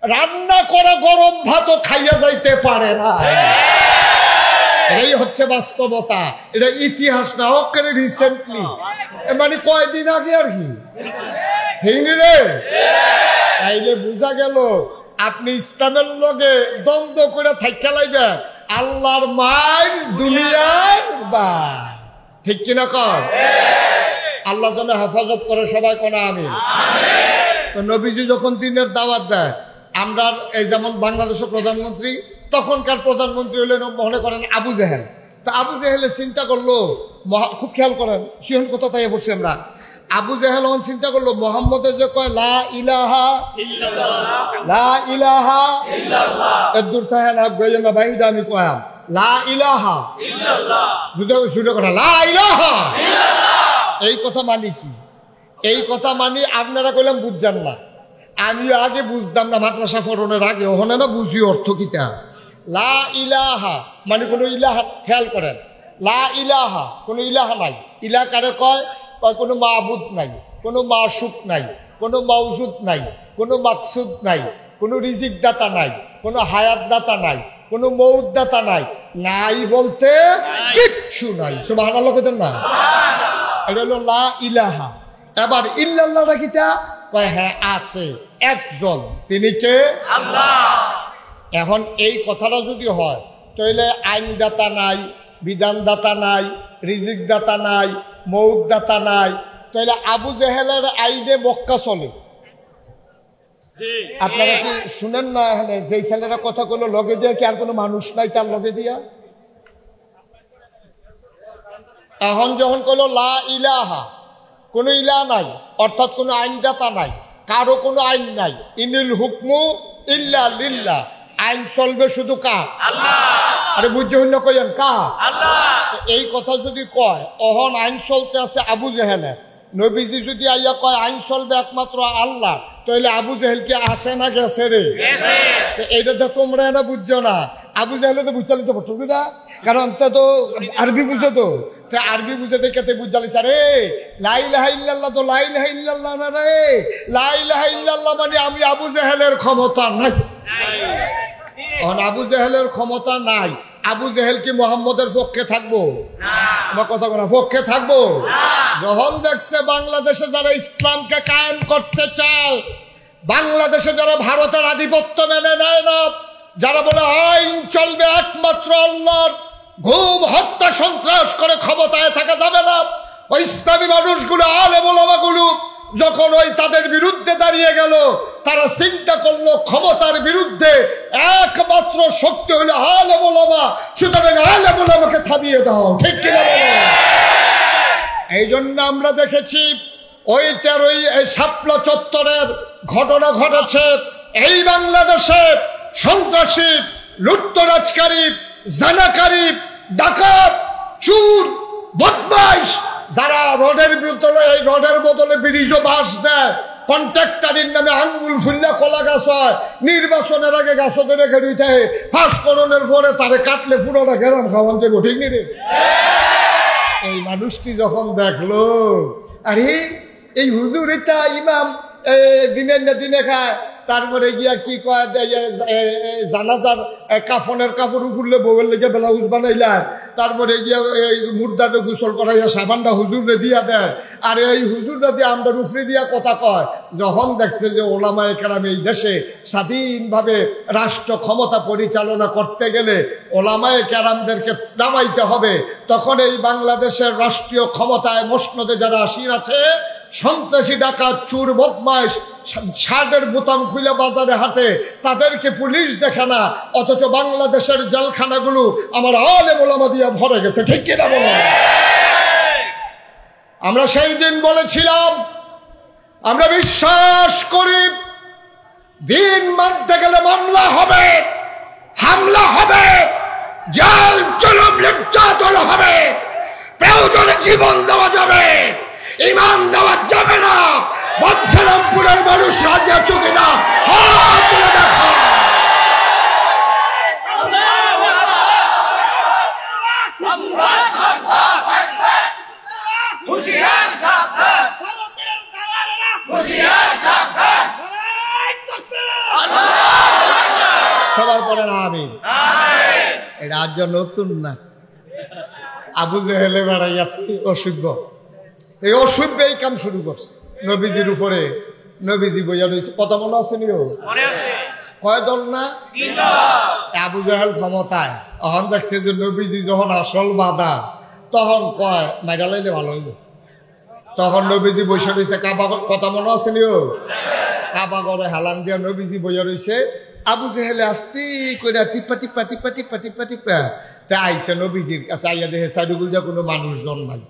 রান্না করা গরম ভাতও খাইয়া যাইতে পারে না। এই হচ্ছে বাস্তবতা, এটা ইতিহাস না, ওকে রিসেন্টলি, মানে কয়দিন আগে আর কি রে। তাইলে বুঝা গেল আপনি ইসলামের লগে দ্বন্দ্ব করে থাইকা লাইবে, আল্লাহর মায়ের দুনিয়ার বা, ঠিক কিনা কর? আল্লাহ যেন হেফাজত করে, সবাই কোনা আমি। তো নবীজি যখন দিনের দাওয়াত দেয়, আমরা এই যেমন বাংলাদেশের প্রধানমন্ত্রী, তখনকার প্রধানমন্ত্রী হলেন মনে করেন আবু জেহেল। তা আবু জেহেলে চিন্তা করলো, খুব খেয়াল করেন সিহন কথা তাই পড়ছি আমরা, আবু জেহেল চিন্তা করলো মোহাম্মদের যে কয় লা ইলাহা লা ইলাহা এর দূর থাকে না গেলেন না ভাইটা আমি কয়াম লা ইলাহা জুড়ে করা লা ইলাহা, এই কথা মানি কি? এই কথা মানি আপনারা কইলাম বুঝছেন না, আমিও আগে বুঝতাম না, মাদ্রাসা ফরনের আগে ওখানে না বুঝি অর্থ কিতা। লা ইলাহা মানে কোনো ইলাহা, খেয়াল করেন, লা ইলাহা কোনো ইলাহা নাই। ইলাহ কারে কয়? কোনো মাবুদ নাই, কোনো মাশুক নাই, কোনো মাউজুদ নাই, কোনো মাকসুদ নাই, কোনো রিজিক দাতা নাই, কোনো হায়াত দাতা নাই, কোনো মৌত দাতা নাই, নাই বলতে কিচ্ছু নাই। সুবহানাল্লাহ কইতেন না? এটা হলো লা ইলাহা। এবার ইল্লাল্লাহটা কিতা কয়? হ্যাঁ আছে একজন, তিনি কে? আল্লাহ। এখন এই কথাটা যদি হয় তাহলে আইনদাতা নাই, বিধানদাতা নাই, রিজিক দাতা নাই, মৌত দাতা নাই, তাহলে আবু জেহেলের আইনে মক্কা চলে। আপনারা কি শুনেন না এখানে যে ছেলেরা কথা কইলো লগে দিয়া কি আর কোনো মানুষ নাই তার লগে দিয়া? এখন যখন কইলো লা ইলাহা, কোনো ইলাহ নাই, অর্থাৎ কোনো আইনদাতা নাই, কারো কোনো আইন নাই, ইনিল হুকমু ইল্লা লিল্লাহ, আইন চলবে শুধু কার? আল্লাহ। আরে বুঝতে হইল কইেন কার? আল্লাহ। এই কথা যদি কয় অহন আইন চলতে আছে আবু জেহেলে, নবীজি যদি আইয়া কয় আইন চলবে একমাত্র আল্লাহ, তাহলে আবু জেহেল কি আছে না গেছে রে? এইটা তো তোমরা এটা বুঝছো না, আবু জেহেলে তো বুঝতে লিছে পড়ছো না, কারণ তো আরবি বুঝো, তো আরবি বুঝে দেখে বুঝতে লিছে। আরে লা ইলাহা ইল্লাল্লাহ তো লা ইলাহা ইল্লাল্লাহ না রে, লা ইলাহা ইল্লাল্লাহ মানে আমি আবু জেহেলের ক্ষমতা নাই। আবু জেহেলের ক্ষমতা নাই, আবু জেহেল কি মোহাম্মদের পক্ষে থাকবো? আমার কথা বলা পক্ষে থাকবো? যখন দেখছে বাংলাদেশে যারা ইসলামকে কায়েম করতে চায়, বাংলাদেশে যারা ভারতের আধিপত্য মেনে নেয় না, যারা বলে আইন চলবে একমাত্র আল্লাহর, ঘুম হত্যা সন্ত্রাস করে ক্ষমতায় থাকা যাবে না, ওই ইসলামী মানুষগুলো আলেম ওলামাগুলো যখন ওই তাদের বিরুদ্ধে দাঁড়িয়ে গেল, তারা চিন্তা করলো ক্ষমতার বিরুদ্ধে একমাত্র শক্তি হলো আলেম ওলামা, সুতরাং আলেম ওলামাকে থামিয়ে দাও, ঠিক কিনা বলো? এই জন্য আমরা দেখেছি ওই 13ই শাপলা চত্বরের ঘটনা ঘটেছে। এই বাংলাদেশে সন্ত্রাসী, লুটতরাজকারী, জানাকারী, ডাকাত, চুর, বদমাইশ যারা রডের বদলে ব্রিজও বাঁশ দেয়, কন্ট্রাক্টারের নামে আঙ্গুল ফুল্লা কলা গাছ হয়, নির্বাচনের আগে গাছতে রেখে দিতে ফাঁস করণের পরে তারে কাটলে পুরোটা গেরাম খাওয়ান যাবো, ঠিক নি রে? এই মানুষটি যখন দেখলো আরে এই হুজুর এটা ইমাম দিনের না দিনে খায়, তারপরে গিয়া কি কয় জানাজার কাফনের কাপড় উফুরলে বউয়ের লেগে ব্লাউজ বানাইলাম, তারপরে গিয়া এই মুর্দাটা গোসল করাইয়া সাবানটা হুজুরে দিয়া দেয়, আর এই হুজুরটা দিয়ে আমরা উফরে দিয়া কথা কয়। যখন দেখছে যে ওলামায়ে কেরাম এই দেশে স্বাধীনভাবে রাষ্ট্র ক্ষমতা পরিচালনা করতে গেলে ওলামায়ে কেরামদেরকে দামাইতে হবে, তখন এই বাংলাদেশের রাষ্ট্রীয় ক্ষমতায় মসনদে যারা আসীন আছে, সন্ত্রাসী, ডাকাত, চুর, বদমাইশ, শার্টের বোতাম খুলে বাজারে হাঁটে, তাদেরকে পুলিশ দেখে না, অথচ বাংলাদেশের জেলখানাগুলো আমার আলেম ওলামা দিয়া ভরে গেছে, ঠিক কিনা বলো? আমরা সেই দিন বলেছিলাম আমরা বিশ্বাস করি দিন মানতে গেলে মামলা হবে, হামলা হবে, জেল জুলুম নির্যাতন হবে, প্রয়োজনে জীবন দেওয়া যাবে, ইমান দেওয়া যাবে না। বৎসরামপুরের মানুষ রাজি আছো কিনা হাত তুলে দেখো। হুঁশিয়ার সাবধান। সবাই পড়েন আমিন। এটা আজ নতুন না, আবু জেহেলে বেড়াইয়া অসভ্য, এই অসভ্য এই কাম শুরু করছে নবীজির উপরে। নবীজি বইয়া রয়েছে, কথা মনে আছে নিও, কয় দল না, আবু জাহেল ক্ষমতায়। তখন দেখছে যে নবীজি যখন আসল বাধা, তখন কয় মাইরা লাইলে ভালো হইব। তখন নবীজি বসে রয়েছে কাবা, কথা মনে আছে নিও, কাবা ঘরে হালান দিয়া নবীজি বইয়া রয়েছে। আবু জেহেলে আস্তি কইরা টিপা টিপা টিপা টিপা টিপা টিপা তা আইসে নবীজির কাছে। আইয়া দেখে সাইডুগুল যা কোনো মানুষজন নাই,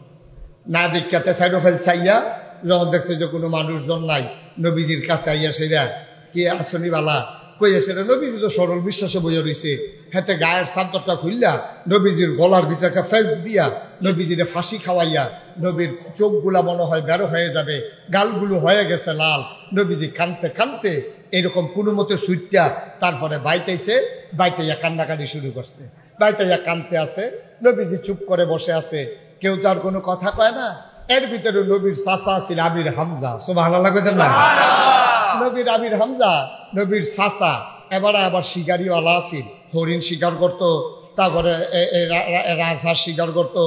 না দেখাতে সাইডো ফেল চাইয়া যখন দেখছে যে কোনো মানুষজন নাই, নবীজির কাছে আইয়া সেরা কে আসনি বালা কই আসে, নবীজি তো সরল বিশ্বাসে বইয়া রয়েছে। হাতে গায়ের চাদরটা খুললা নবীজির গলার ভিতরে একটা ফেস দিয়া নবীজিরে ফাঁসি খাওয়াইয়া, নবীর চোখগুলা মনে হয় বেরো হয়ে যাবে, গালগুলো হয়ে গেছে লাল। নবীজি কানতে কানতে এরকম কোনো মতো সুইটটা তারপরে বাইতেছে, বাইতেইয়া কান্নাকাটি শুরু করছে, বাইতেইয়া কানতে আছে। নবীজি চুপ করে বসে আছে, কেউ তার কোনো কথা কয় না। এর ভিতরে নবীর চাচা ছিল আমির হামজা, সুবহানাল্লাহ কইতেন না, নবীর আমির হামজা নবীর চাচা। এবারে আবার শিকারিওয়ালা আছিল, হরিণ শিকার করতো, তারপরে রাজহাঁস শিকার করতো।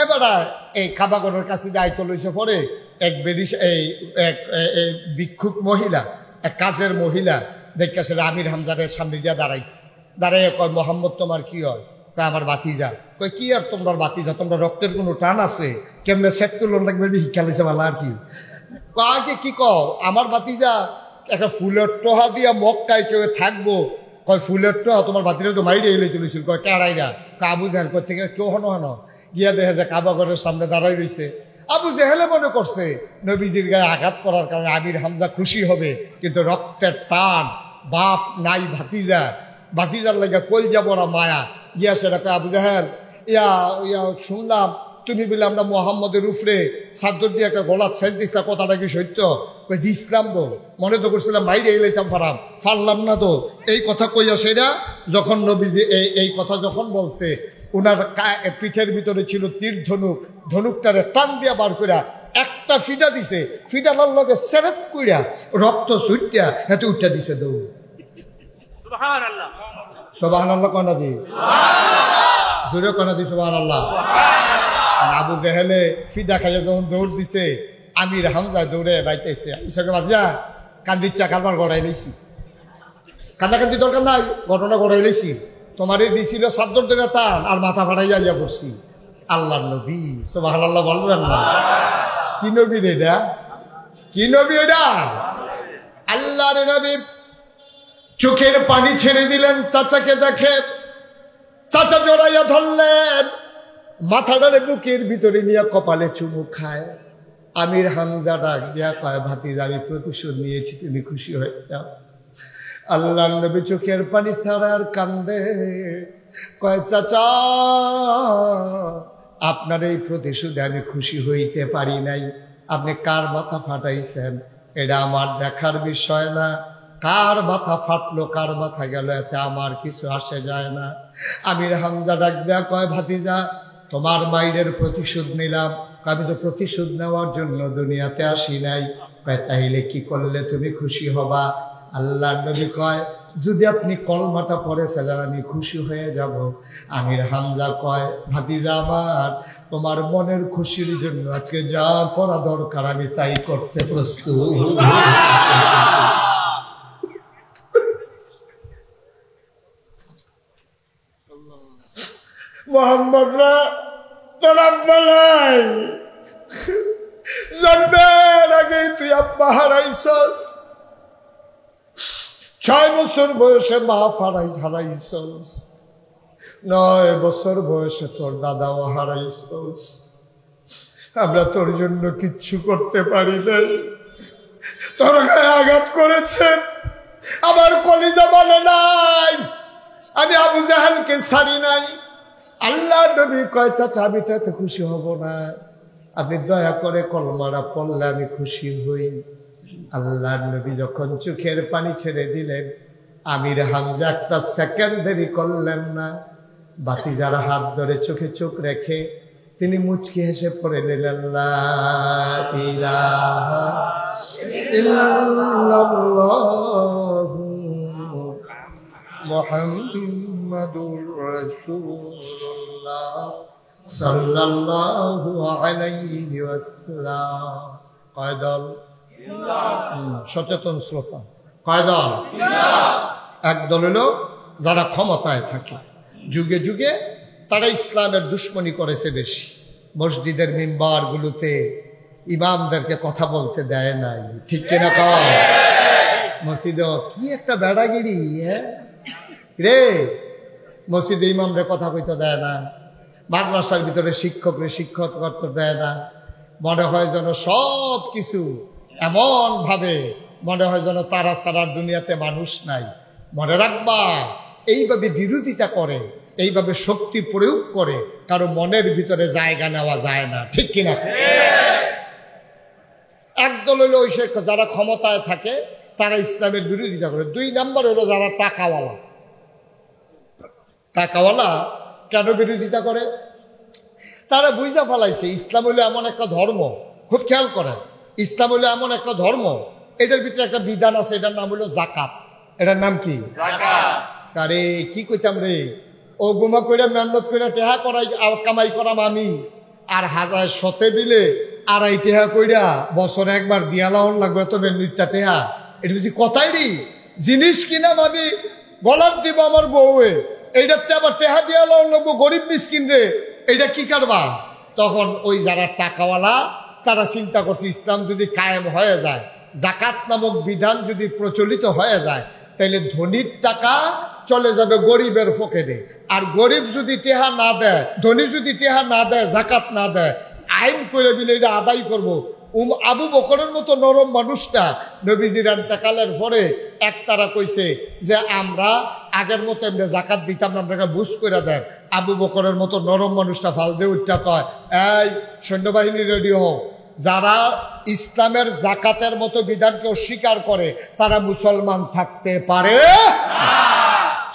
এবারে এই খাবাগরের কাছে দায়িত্ব লইছে পরে এক বেরিস এই এক ভিক্ষুক মহিলা, এক কাজের মহিলা দেখে সে আমির হামজারের সামনে দিয়ে দাঁড়াইছে। দাঁড়াইয়া কয়, মোহাম্মদ তোমার কি হয়? কয় আমার বাতিজা। কয় কি আর তোমার বাতিজা, তোমরা রক্তের কোনো টান আছে? কেমনে সেট তুলন লাগবে শিক্ষা লিছে ভালো আর কি। আগে কি কও, আমার বাতিজা একটা ফুলের টোহা দিয়া মক্কায় কেউ থাকবো। কয় ফুলের টোহা তোমার বাতিজা তো মাইরে এলে চলেছিল। কয় কেড়াইরা? আবু জাহেল কয় থেকে কেউ হনো হনো গিয়া দেখে যে কাবা ঘরের সামনে দাঁড়াই রয়েছে। আবু জেহেলে মনে করছে নবীজির গায়ে আঘাত করার কারণে আমির হামজা খুশি হবে, কিন্তু রক্তের টান, বাপ নাই ভাতিজা, ভাতিজার লাগে কলজা বড়া মায়া। গিয়া সেটা কয়, আবু জাহেল ইয়া ইয়া শুনলাম তুমি বলে আমরা মোহাম্মদের উপরে চাদর দিয়ে একটা গলাত ফেস দিছিলাম, কথাটা কি সত্য? কই দিছিলাম গো, মনে তো করছিলাম বাইরে এলাইতাম ফারাম, ফারলাম না তো। এই কথা কইয়া সেরা যখন নবীজি এই কথা যখন বলছে, ওনার পিঠের ভিতরে ছিল তীর ধনুক, ধনুকটারে টান দিয়া বার কইরা একটা ফিটা দিছে, ফিটালার লগে সেরেত কইরা রক্ত ছুটিয়া হাতে উঠা দিছে দৌড়। সুবহানাল্লাহ, সুবহানাল্লাহ কনা দি, জোরে কনা দি সুবহানাল্লাহ। আবু জেহেলে ফিডা খাইয়া যখন দৌড় দিছে, আমির হামজা দৌড়ে বাইতেছে। ইসাকে বাজা কান্দিচ্ছা কারবার গড়াই লইছি, কান্দাকান্দি দরকার নাই, ঘটনা গড়াই লইছি। তোমারই দিছিল চাদর ধরে টান আর মাথা ফাটাইয়া ইয়া পড়ছি। আল্লাহ নবী, সুবহানাল্লাহ বলবেন না? কি নবী রে এটা, কি নবী এটা? আল্লাহর নবী চোখের পানি ছেড়ে দিলেন চাচাকে দেখে। চাচা জড়াইয়া ধরলেন, মাথাটারে বুকের ভিতরে নিয়ে কপালে চুমু খায়। আমির হামজা ডাক দিয়া কয়, ভাতিজা আমি প্রতিশোধ নিয়েছি, তুমি খুশি হয়ে যাও। আল্লাহ নবী চোখের পানি ছাড়া আর কান্দে, কয় চাচা আপনার এই প্রতিশোধে আমি খুশি হইতে পারি নাই। আপনি কার মাথা ফাটাইছেন এটা আমার দেখার বিষয় না, কার মাথা ফাটলো কার মাথা গেল এতে আমার কিছু আসে যায় না। আমির হামজা ডাক দেয়া কয়, ভাতিজা তোমার মায়ের প্রতিশোধ নিলাম। আমি তো প্রতিশোধ নেওয়ার জন্য দুনিয়াতে আসি নাই। কয় তাইলে কি করলে তুমি খুশি হবা? আল্লাহ নবী কয়, যদি আপনি কলমাটা পড়ে ফেলেন আমি খুশি হয়ে যাব। আমির হামজা কয়, ভাতিজা আমার তোমার মনের খুশির জন্য আজকে যা করা দরকার আমি তাই করতে প্রস্তুত। মোহাম্মদরা তোর আব্বা নাই, জন্মের আগেই তুই আব্বা হারাইছস, 6 বছর বয়সে মা হারাইছস, 9 বছর বয়সে তোর দাদাও হারাইছস। আমরা তোর জন্য কিচ্ছু করতে পারি নাই, তোর গায়ে আঘাত করেছেন, আমার কলিজা বলে নাই, আমি আবু জাহেলকে ছাড়ি নাই। আল্লাহ নবী কয়, চাচা আমি তো এত খুশি হব না, আপনি দয়া করে কলমাটা পড়লে আমি খুশি হই। আল্লাহ নবী যখন চোখের পানি ছেড়ে দিলেন, আমির হামজা একটা সেকেন্ড দেরি করলেন না, ভাতিজার হাত ধরে চোখে চোখ রেখে তিনি মুচকি হেসে পড়ে নিলেন, লা ইলাহা ইল্লাল্লাহু মুহাম্মাদুর রাসূলুল্লাহ সাল্লাল্লাহু আলাইহি ওয়াসাল্লাম। কয় দল? সচেতন শ্রোতা, কয় দল? এক দল হলো যারা ক্ষমতায় থাকে, যুগে যুগে তারা ইসলামের দুশ্মনী করেছে বেশি। মসজিদের মিম্বারগুলোতে ইমামদেরকে কথা বলতে দেয় নাই, ঠিক কিনা কয়? মসজিদে কি একটা বেড়াগিরি রে, মসজিদে ইমামরে কথা কইতে দেয় না, মাদ্রাসার ভিতরে শিক্ষকরে শিক্ষক করতে দেয় না। মনে হয় যেন সব কিছু এমন ভাবে মনে হয় যেন তারা ছাড়ার দুনিয়াতে মানুষ নাই। মনে রাখবা, এইভাবে বিরোধিতা করে, এইভাবে শক্তি প্রয়োগ করে কারো মনের ভিতরে জায়গা নেওয়া যায় না, ঠিক কিনা? একদল হলো ওই যারা ক্ষমতায় থাকে তারা ইসলামের বিরোধিতা করে। দুই নাম্বার হলো যারা টাকাওয়ালা। টাকাওয়ালা কেন বিরোধিতা করে? তারা বুঝা ফেলাইছে ইসলাম হলো এমন একটা ধর্ম, খুব খেয়াল করেন, ইসলাম হলো এমন একটা ধর্ম, এটার ভিতরে একটা বিধান আছে, এটার নাম হলো জাকাত। এটার নাম কি? জাকাত। আরে কি কইতাম রে, ও গুমা কইরা মেহনত করে টেহা করাই কামাই করাম আমি, আর হাজার শতে বিলে আড়াই টেহা কইরা বছরে একবার দিয়ালাউন লাগবে, তবে নিত্যা টেহা। এটা বুঝি কথাই রি, জিনিস কিনা ভাবি গলার দিব আমার বউয়ে, এইটাতে আবার টেহা দিয়ালাউন লাগবো গরিব মিসকিন রে, এইটা কি করবা? তখন ওই যারা টাকাওয়ালা তারা চিন্তা করছে ইসলাম যদি কায়েম হয়ে যায়, জাকাত নামক বিধান যদি প্রচলিত হয়ে যায়, তাহলে ধনীর টাকা চলে যাবে গরিবের পকেটে, আর গরিব যদি টেহা না দেয়, ধনী যদি টেহা না দেয়, জাকাত না দেয়, আইন করে দিলে এটা আদায় করবো। আবু বকরের মতো নরম মানুষটা নবীজির ইন্তেকালের পরে একতারা কইছে যে আমরা আগের মতো এমনি জাকাত দিতাম না, আপনাকে বুঝ করে দেন। আবু বকরের মতো নরম মানুষটা ফাল দিয়ে উঠটা কয়, এই সৈন্যবাহিনী রেডি হোক, যারা ইসলামের জাকাতের মতো বিধানকে অস্বীকার করে তারা মুসলমান থাকতে পারে,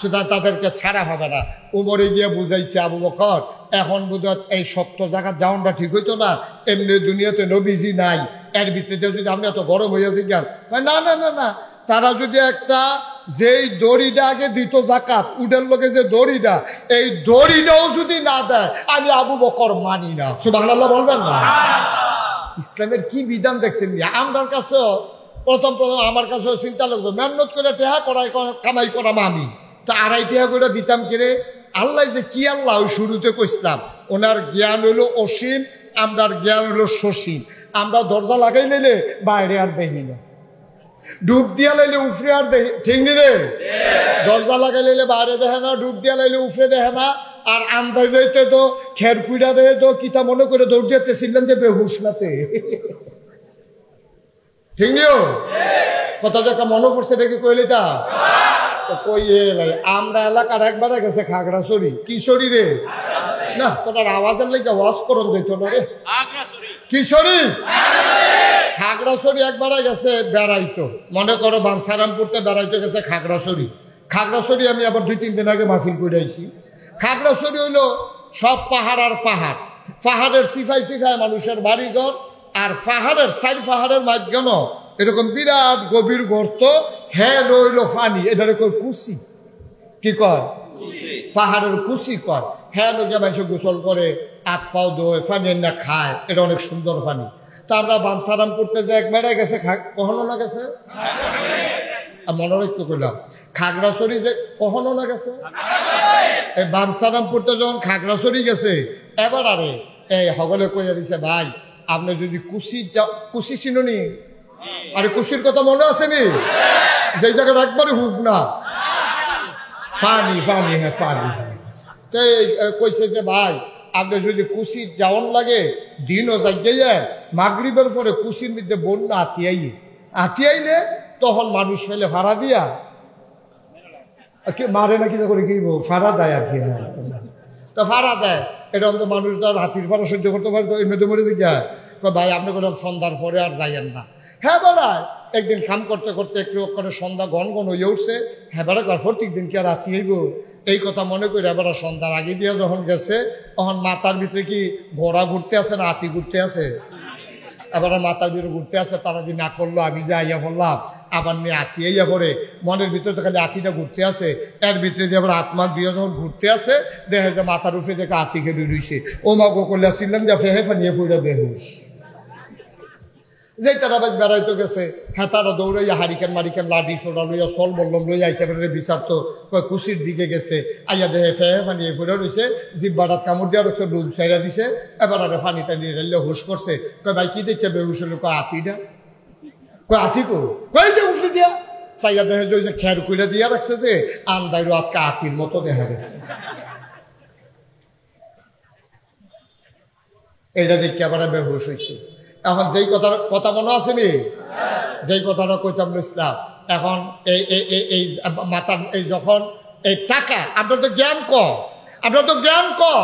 সুতরাং তাদেরকে ছাড়া হবে না। উমরে গিয়ে বুঝাইছে আবু বকর, এখন বোধহয় এই সত্য জায়গা যাওয়াটা ঠিক হইতো না, এমনি দুনিয়াতে নবীজি নাই, এর ভিতরে যদি আপনি এত গরম হইয়াছে জ্ঞান। না না না না, তারা যদি একটা যেই দড়িটা আগে দিত জাকাত, উডের লোকে যে দড়িটা, এই দড়িটাও যদি না দেয়, আমি আবু বকর মানি না। সুবহানাল্লাহ বলবেন না? ইসলামের কি বিধান দেখছেন? আমার কাছেও প্রথম আমার কাছেও চিন্তা লাগবে, মেহনত করে টেহা করাই কামাই করাম আমি, তো আড়াই টেহা করে দিতাম কিরে। আল্লাহ যে কি আল্লাহ ওই শুরুতে কইসলাম, ওনার জ্ঞান হলো অসীম, আমরার জ্ঞান হলো সসীম। আমরা দরজা লাগাই লাইলে বাইরে আর দেখি না, ডুব দিয়া লাইলে উফরে আর দেখি, ঠিক নি রে? দরজা লাগাই লাইলে বাইরে দেখে না, ডুব দিয়া লাইলে উফরে দেখে না, আর আন্দাজ রইতে তো খের কুইডা রে তো কিতা মনে করে দৌড় দিতেছিলেন যে বেহুশ নাতে, ঠিক নিও কথা যে একটা মনে পড়ছে দেখে কইলি তা কই এলাই। আমরা এলাকার একবারে গেছে খাগড়াছড়ি। কিশোরী রে না, তোটার আওয়াজের লেগে ওয়াজ করন যেত না রে। কিশোরী খাগড়াছড়ি একবারে গেছে বেড়াইতো, মনে করো বাঞ্ছারামপুরতে বেড়াইতে গেছে খাগড়াছড়ি। খাগড়াছড়ি আমি আবার 2-3 দিন আগে মাহফিল করে আইছি। খাগড়াছড়ি হইলো সব পাহাড় আর পাহাড়, পাহাড়ের সিফাই সিফাই মানুষের বাড়িঘর, আর পাহাড়ের সাইড পাহাড়ের মাঝখানে এরকম বিরাট গভীর গর্ত, হ্যাঁ রইল ফানি, এটারে কয় কুচি। কি কয়? পাহাড়ের কুচি কয়। হ্যাঁ লোকে মানুষ গোসল করে, হাত পাও দোয়, ফানি না খায়, এটা অনেক সুন্দর ফানি। তা আমরা বাঞ্ছারাম করতে যে একবারে গেছে, কখনো না গেছে, মনে রাখতে করলাম খাগড়াছড়ি যে কখনো না গেছে, এই বাঞ্ছারাম করতে যখন খাগড়াছড়ি গেছে, এবার আরে এই হগলে কইয়া দিছে, ভাই আপনি যদি কুচি চিনুনি, আরে কুচির কথা মনে আছে নি, যেই জায়গাটা একবারে হুক না ফানি ফানি, হ্যাঁ ফানি। কইছে যে ভাই আপনি যদি কুচি যাওয়ান লাগে দিনও যাইয়ে মাগরিবের পরে কুচির মধ্যে বন্যা আতিয়াইলে তখন মানুষ ফেলে ভাড়া দিয়া মারে নাকি করে কি ভাড়া দেয় আর কি। হ্যাঁ তো ভাড়া দেয়, এটা তো মানুষ ধর হাতির ভাড়া সহ্য করতে পারে, তো এমনি মরে যায় ভাই আপনি কোনো সন্ধ্যার পরে আর যাইয়েন না। হ্যাঁ বেড়ায় একদিন কাম করতে করতে একটু করে সন্ধ্যা ঘন ঘন হয়ে উঠছে, হ্যাঁ বেড়া প্রত্যেক দিন কি আর রাতি হইব, এই কথা মনে করি এবার সন্ধ্যার আগে দিয়ে যখন গেছে, তখন মাথার ভিতরে কি ঘোড়া ঘুরতে আছে না হাতি ঘুরতে আছে, এবার মাথার ভিতরে ঘুরতে আছে। তারা যদি না করলো, আমি যে আইয়া বললাম আবার নিয়ে আঁকিয়া পড়ে মনের ভিতরে তো খালি আঁকিটা ঘুরতে আছে, এর ভিতরে দিয়ে আবার আত্মা দিয়ে যখন ঘুরতে আছে দেখে যে মাথার উপরে দেখে আঁতি খেলে রইছে, ও মা গো করলে আসছিলাম যে ফেহে ফানিয়ে ফুড়া বেহুশ। যেই তারা বাজ বেড়াইতে গেছে, হ্যাঁ তারা দৌড়াইয়া হারিকেন মারিকেন লাঠি সোডা লইয়া সল বললাম লইয়া আইসে বিচার তো কুচির দিকে গেছে, আইয়া দেহে ফেহে ফানিয়ে ফুড়া রয়েছে, জিব্বাটাত কামড় দিয়া রয়েছে, লুল চাইরা দিছে, এবার আরে ফানি টানি রেলে হুশ করছে, কয় ভাই কি দেখছে বেহুশ হলো, কয় আতিটা, কয় আতি কো কয়েছে উঠলে দিয়া চাইয়া দেখে যে খের কুইলা দিয়া রাখছে যে আন্দাইরো আটকা আতির মতো দেখা গেছে। এটা দেখে আবার বেহুশ হয়েছে। এখন যেই কথা মনে আছে নি, যেই কথাটা কইতাম ইসলাম, এখন এই মাথার এই যখন এই টাকা আপনার তো জ্ঞান কম, আপনার তো জ্ঞান কম,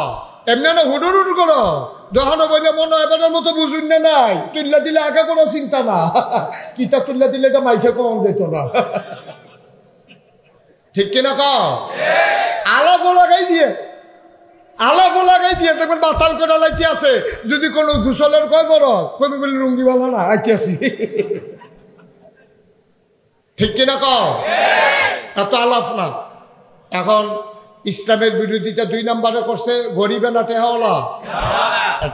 এমনি না হুডুর হুডু করো, যখন বললে মনে হয় এবারের মতো বুঝুন না নাই, তুল্লা দিলে আগে কোনো চিন্তা না, কিতা তুল্লা দিলে এটা মাইকে কম যেত না, ঠিক কিনা কম আলাপও লাগাই দিয়ে দেখবেন বাতাল করে লাইতে আছে, যদি কোনো ঘুষলের কয় বরস কবি বলি লুঙ্গি বালা না আইতে আসি, ঠিক কিনা কম এত আলাপ না। এখন ইসলামের বিরোধিতা 2 নম্বরে করছে গরিবে না টেহাওয়ালা,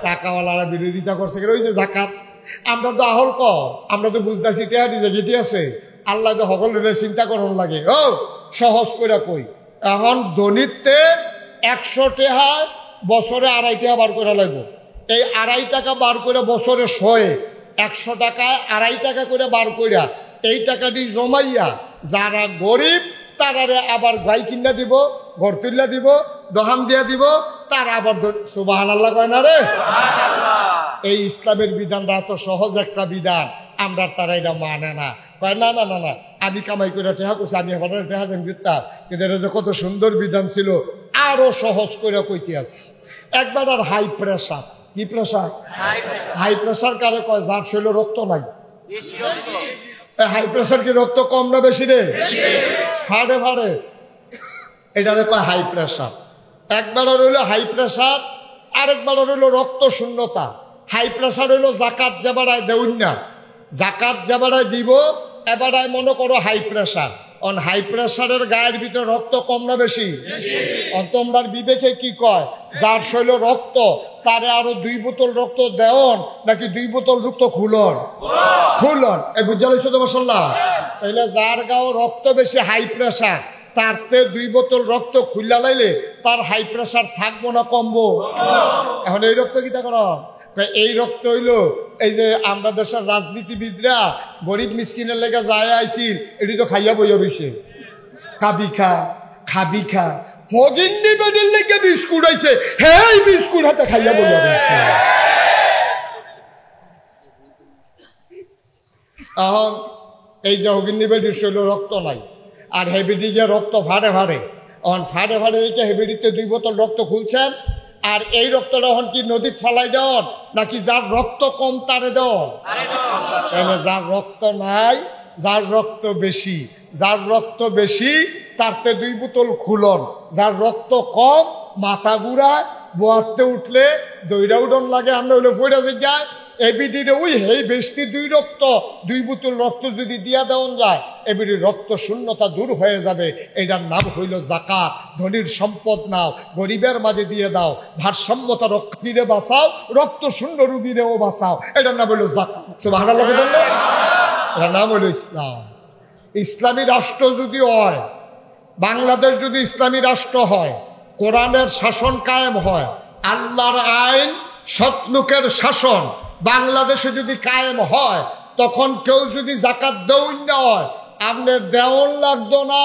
টাকাওয়ালারা বিরোধিতা করছে ওই যে জাকাত। আমরা তো আহল আমরা তো বুঝতেছি টেহা নিজে গেটি আছে, আল্লাহ যে সকলের চিন্তা করন লাগে। ও সহজ করে কই, এখন ধনীতে 100 টাকায় বছরে 2.5 টাকা বার করে লাগবে, এই 2.5 টাকা বার করে বছরে 100 টাকায় 2.5 টাকা করে বার করিয়া এই টাকাটি জমাইয়া যারা গরিব তারারে আবার গাই কিনা দিব, ঘর তুল্লা দিব, দহান দিয়া দিব, তারা আবার সুবহানাল্লাহ কয় না রে। এই ইসলামের বিধানটা এত সহজ একটা বিধান, আমরা তারা এটা মানে না, কয় না না না না আমি কামাই করে টেহা করছি, আমি এবার টেহা দেন বিত্তা, কিন্তু এটা যে কত সুন্দর বিধান ছিল, আরো সহজ করে কইতে আছে। একবার আর হাই প্রেশার, কি প্রেশার? হাই প্রেশার কারে কয়? যার শরীরে রক্ত নাই। হাই প্রেশার কি রক্ত কম না বেশি রে? ফাড়ে ফাড়ে, এটারে কয় হাই প্রেশার। একবার রইল হাই প্রেশার, আরেকবার রইল রক্ত শূন্যতা। হাই প্রেশার হইল জাকাত যেবারায় দেউন না, জাকাত যেবারায় দিব এবারায় মনে করো হাই প্রেশার। অন হাই প্রেশারের গায়ের ভিতরে রক্ত কম না বেশি? তোমরার বিবেকে কি কয়? যার শৈল রক্ত তারে আরো 2 বোতল রক্ত দেওন নাকি 2 বোতল রক্ত খুলন? খুলন। এই বুঝা লইছো তো মাশাআল্লাহ। তাইলে যার গাও রক্ত বেশি হাই প্রেশার, তারতে 2 বোতল রক্ত খুললা লাইলে তার হাই প্রেশার থাকবো না কমবো? এখন এই রক্ত কি তা করো? এই রক্ত হইল এই যে আমরা দেশের রাজনীতিবিদরা গরিব মিসকিনের লেগে যায় আইসির, এটি তো খাইয়া বইয়া রইছে, খাবি খা খাবি খা, হগিন্নি বেডির লেগে বিস্কুট আইছে, হ্যাঁ বিস্কুট হাতে খাইয়া বইয়া রইছে। এখন এই যে হগিন্নি বেডির শৈল রক্ত নাই, আর হেবিডি যে রক্ত ফাড়ে ফাড়ে, এখন ফাড়ে ফাড়ে দিকে হেবিডিতে 2 বোতল রক্ত খুলছেন, আর এই রক্তটা এখন কি নদীত ফালাই দেওয়ার নাকি যার রক্ত কম তারে দেওয়ার? যার রক্ত নাই, যার রক্ত বেশি, যার রক্ত বেশি তারতে 2 বোতল খুলন, যার রক্ত কম মাথা ঘুরায়, বোয়াতে উঠলে দইরা উডন লাগে, আমরা হইলে ফইরা যায় এবিডিরে ওই হেই বেশি 2 বোতল রক্ত যদি দিয়া দেওয়া যায় এবিডির রক্ত শূন্যতা দূর হয়ে যাবে। এটার নাম হইল যাকাত। ধনীর সম্পদ নাও, গরিবের মাঝে দিয়ে দাও, ভারসাম্যতা রক্ষীরে বাঁচাও, রক্ত শূন্য রুগীরেও বাঁচাও, এটার নাম হইল যাকাত। সুবহানাল্লাহ। এটার নাম হইল ইসলাম। ইসলামী রাষ্ট্র যদি হয়, বাংলাদেশ যদি ইসলামী রাষ্ট্র হয়, কোরআনের শাসন কায়েম হয়, আল্লাহর আইন, সৎ লোকের শাসন বাংলাদেশে যদি কায়েম হয়, তখন কেউ যদি যাকাত দেউন না হয়, আপনার দেওয়ান লাগতো না,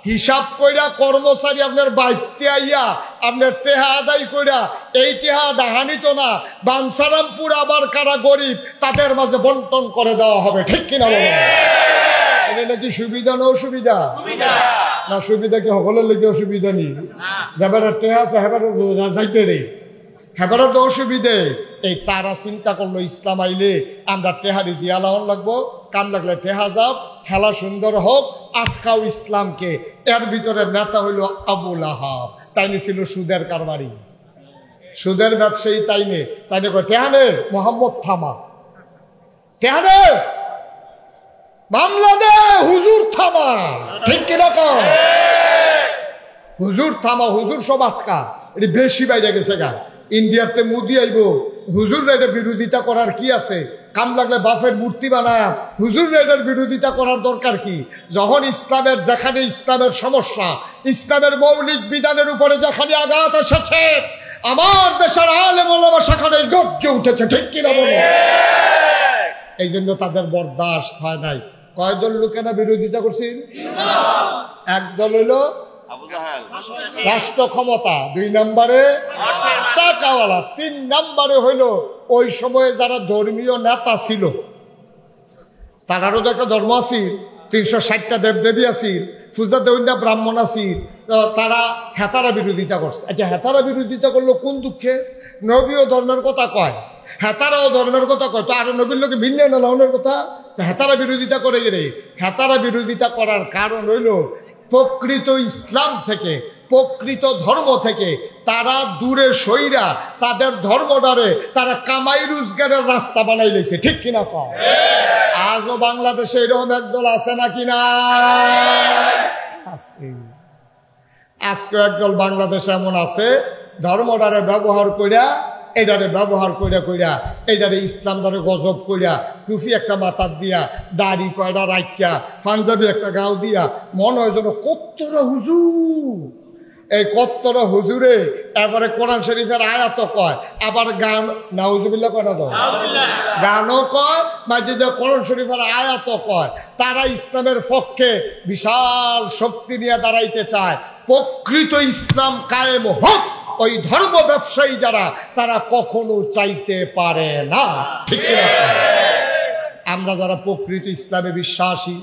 হিসাব কইরা কর্মচারী আপনার বাইতে আইয়া আপনার টেহা আদায় কইরা এই টেহা ডাহানিত না, বানসারামপুর আবার কারা গরিব তাদের মাঝে বন্টন করে দেওয়া হবে, ঠিক কিনা বলো? এটা নাকি সুবিধা না অসুবিধা? না সুবিধা কি সকলের লেগে অসুবিধা নেই, যাবার টেহা আছে হেবার যাইতে রে, হেবারও তো অসুবিধে। এই তারা চিন্তা করলো ইসলাম আইলে আমরা টেহারি দিয়া লাউন লাগবো, কাম লাগলে টেহা যাও, খেলা সুন্দর হোক, আটকাও ইসলামকে। এর ভিতরে নেতা হইল আবু লাহাব, তাইনে ছিল সুদের কারবারি, সুদের ব্যবসায়ী, তাইনে কয় টেহানে মোহাম্মদ থামা, টেহানে মামলা দে, হুজুর থামা, ঠিক কিরকম? হুজুর থামা, হুজুর সব আটকা, এটা বেশি বাইরে গেছে গা। ইন্ডিয়াতে মোদি আইব, হুজুর রাইডের বিরোধিতা করার কি আছে? কাম লাগলে বাফের মূর্তি বানায় হুজুর রাইডের বিরোধিতা করার দরকার কি? যখন ইসলামের, যেখানে ইসলামের সমস্যা, ইসলামের মৌলিক বিধানের উপরে যেখানে আঘাত এসেছে, আমার দেশের আলেম ওলামা সেখানে গর্জে উঠেছে, ঠিক কিনা বলো? এই জন্য তাদের বরদাস্ত হয় নাই। কয় দল লোকেরা বিরোধিতা করছেন? একদল হইল রাষ্ট্র ক্ষমতা, 2 নম্বরে টাকাওয়ালা, 3 নম্বরে হইল ওই সময়ে যারা ধর্মীয় নেতা ছিল, তারারও তো একটা ধর্ম আছিল, 360টা দেবদেবী আছিল, পূজা দৈন্য ব্রাহ্মণ আছিল, তারা হেতারা বিরোধিতা করছে। আচ্ছা, হেতারা বিরোধিতা করলো কোন দুঃখে? নবীও ধর্মের কথা কয়, হেতারাও ধর্মের কথা কয়, তো আরো নবীর লোকে মিললে না লাউনের কথা, তো হেতারা বিরোধিতা করে গেলে। হেতারা বিরোধিতা করার কারণ হইল প্রকৃত ইসলাম থেকে, প্রকৃত ধর্ম থেকে তারা দূরে সইরা তাদের ধর্মটারে তারা কামাই রোজগারের রাস্তা বানাই লেছে, ঠিক কিনা কও? আজও বাংলাদেশে এরকম একদল আছে নাকি না? আছে। আজকে একদল বাংলাদেশে এমন আছে, ধর্মটারে ব্যবহার কইরা, এটারে ব্যবহার কইরা কইরা, এটারে ইসলামটারে গজব কইরা, টুফি একটা মাথার দিয়া, দাড়ি কয়টা রাখিয়া, পাঞ্জাবি একটা গাও দিয়া, মনে হয় যেন কত্তরা হুজুর। এই কত্তরা হুজুরে এবারে কোরআন শরীফের আয়াত কয়, আবার গান, নাউজুবিল্লাহ কয় না তো, গানও কয়, মাঝে কোরআন শরীফের আয়াত কয়। তারা ইসলামের পক্ষে বিশাল শক্তি নিয়ে দাঁড়াইতে চায়। প্রকৃত ইসলাম কায়েম হোক, ওই ধর্ম ব্যবসায়ী যারা, তারা কখনো চাইতে পারে না, ঠিক না? আমরা যারা প্রকৃত ইসলামে বিশ্বাসী,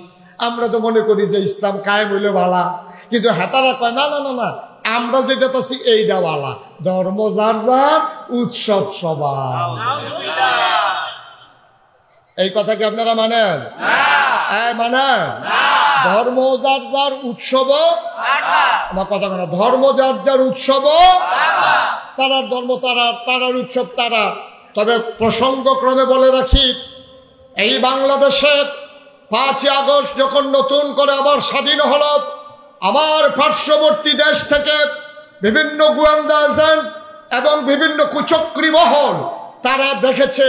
আমরা তো মনে করি যে ইসলাম কায়েম হইলে ভালা, কিন্তু হেতারা কয় না না না না, আমরা যেটা আছি এইটা ভালা, ধর্ম যার যার, উৎসব সবার। এই কথা কি আপনারা মানেন? মানেন? ধর্ম যার যার, উৎসব আমার কথা কেন, ধর্ম যার যার, উৎসব তারার ধর্ম তারার, তারার উৎসব তারার। তবে প্রসঙ্গক্রমে বলে রাখি, এই বাংলাদেশে 5ই আগস্ট যখন নতুন করে আবার স্বাধীন হল, আমার পার্শ্ববর্তী দেশ থেকে বিভিন্ন গোয়েন্দা এজেন্ট এবং বিভিন্ন কুচক্রী মহল, তারা দেখেছে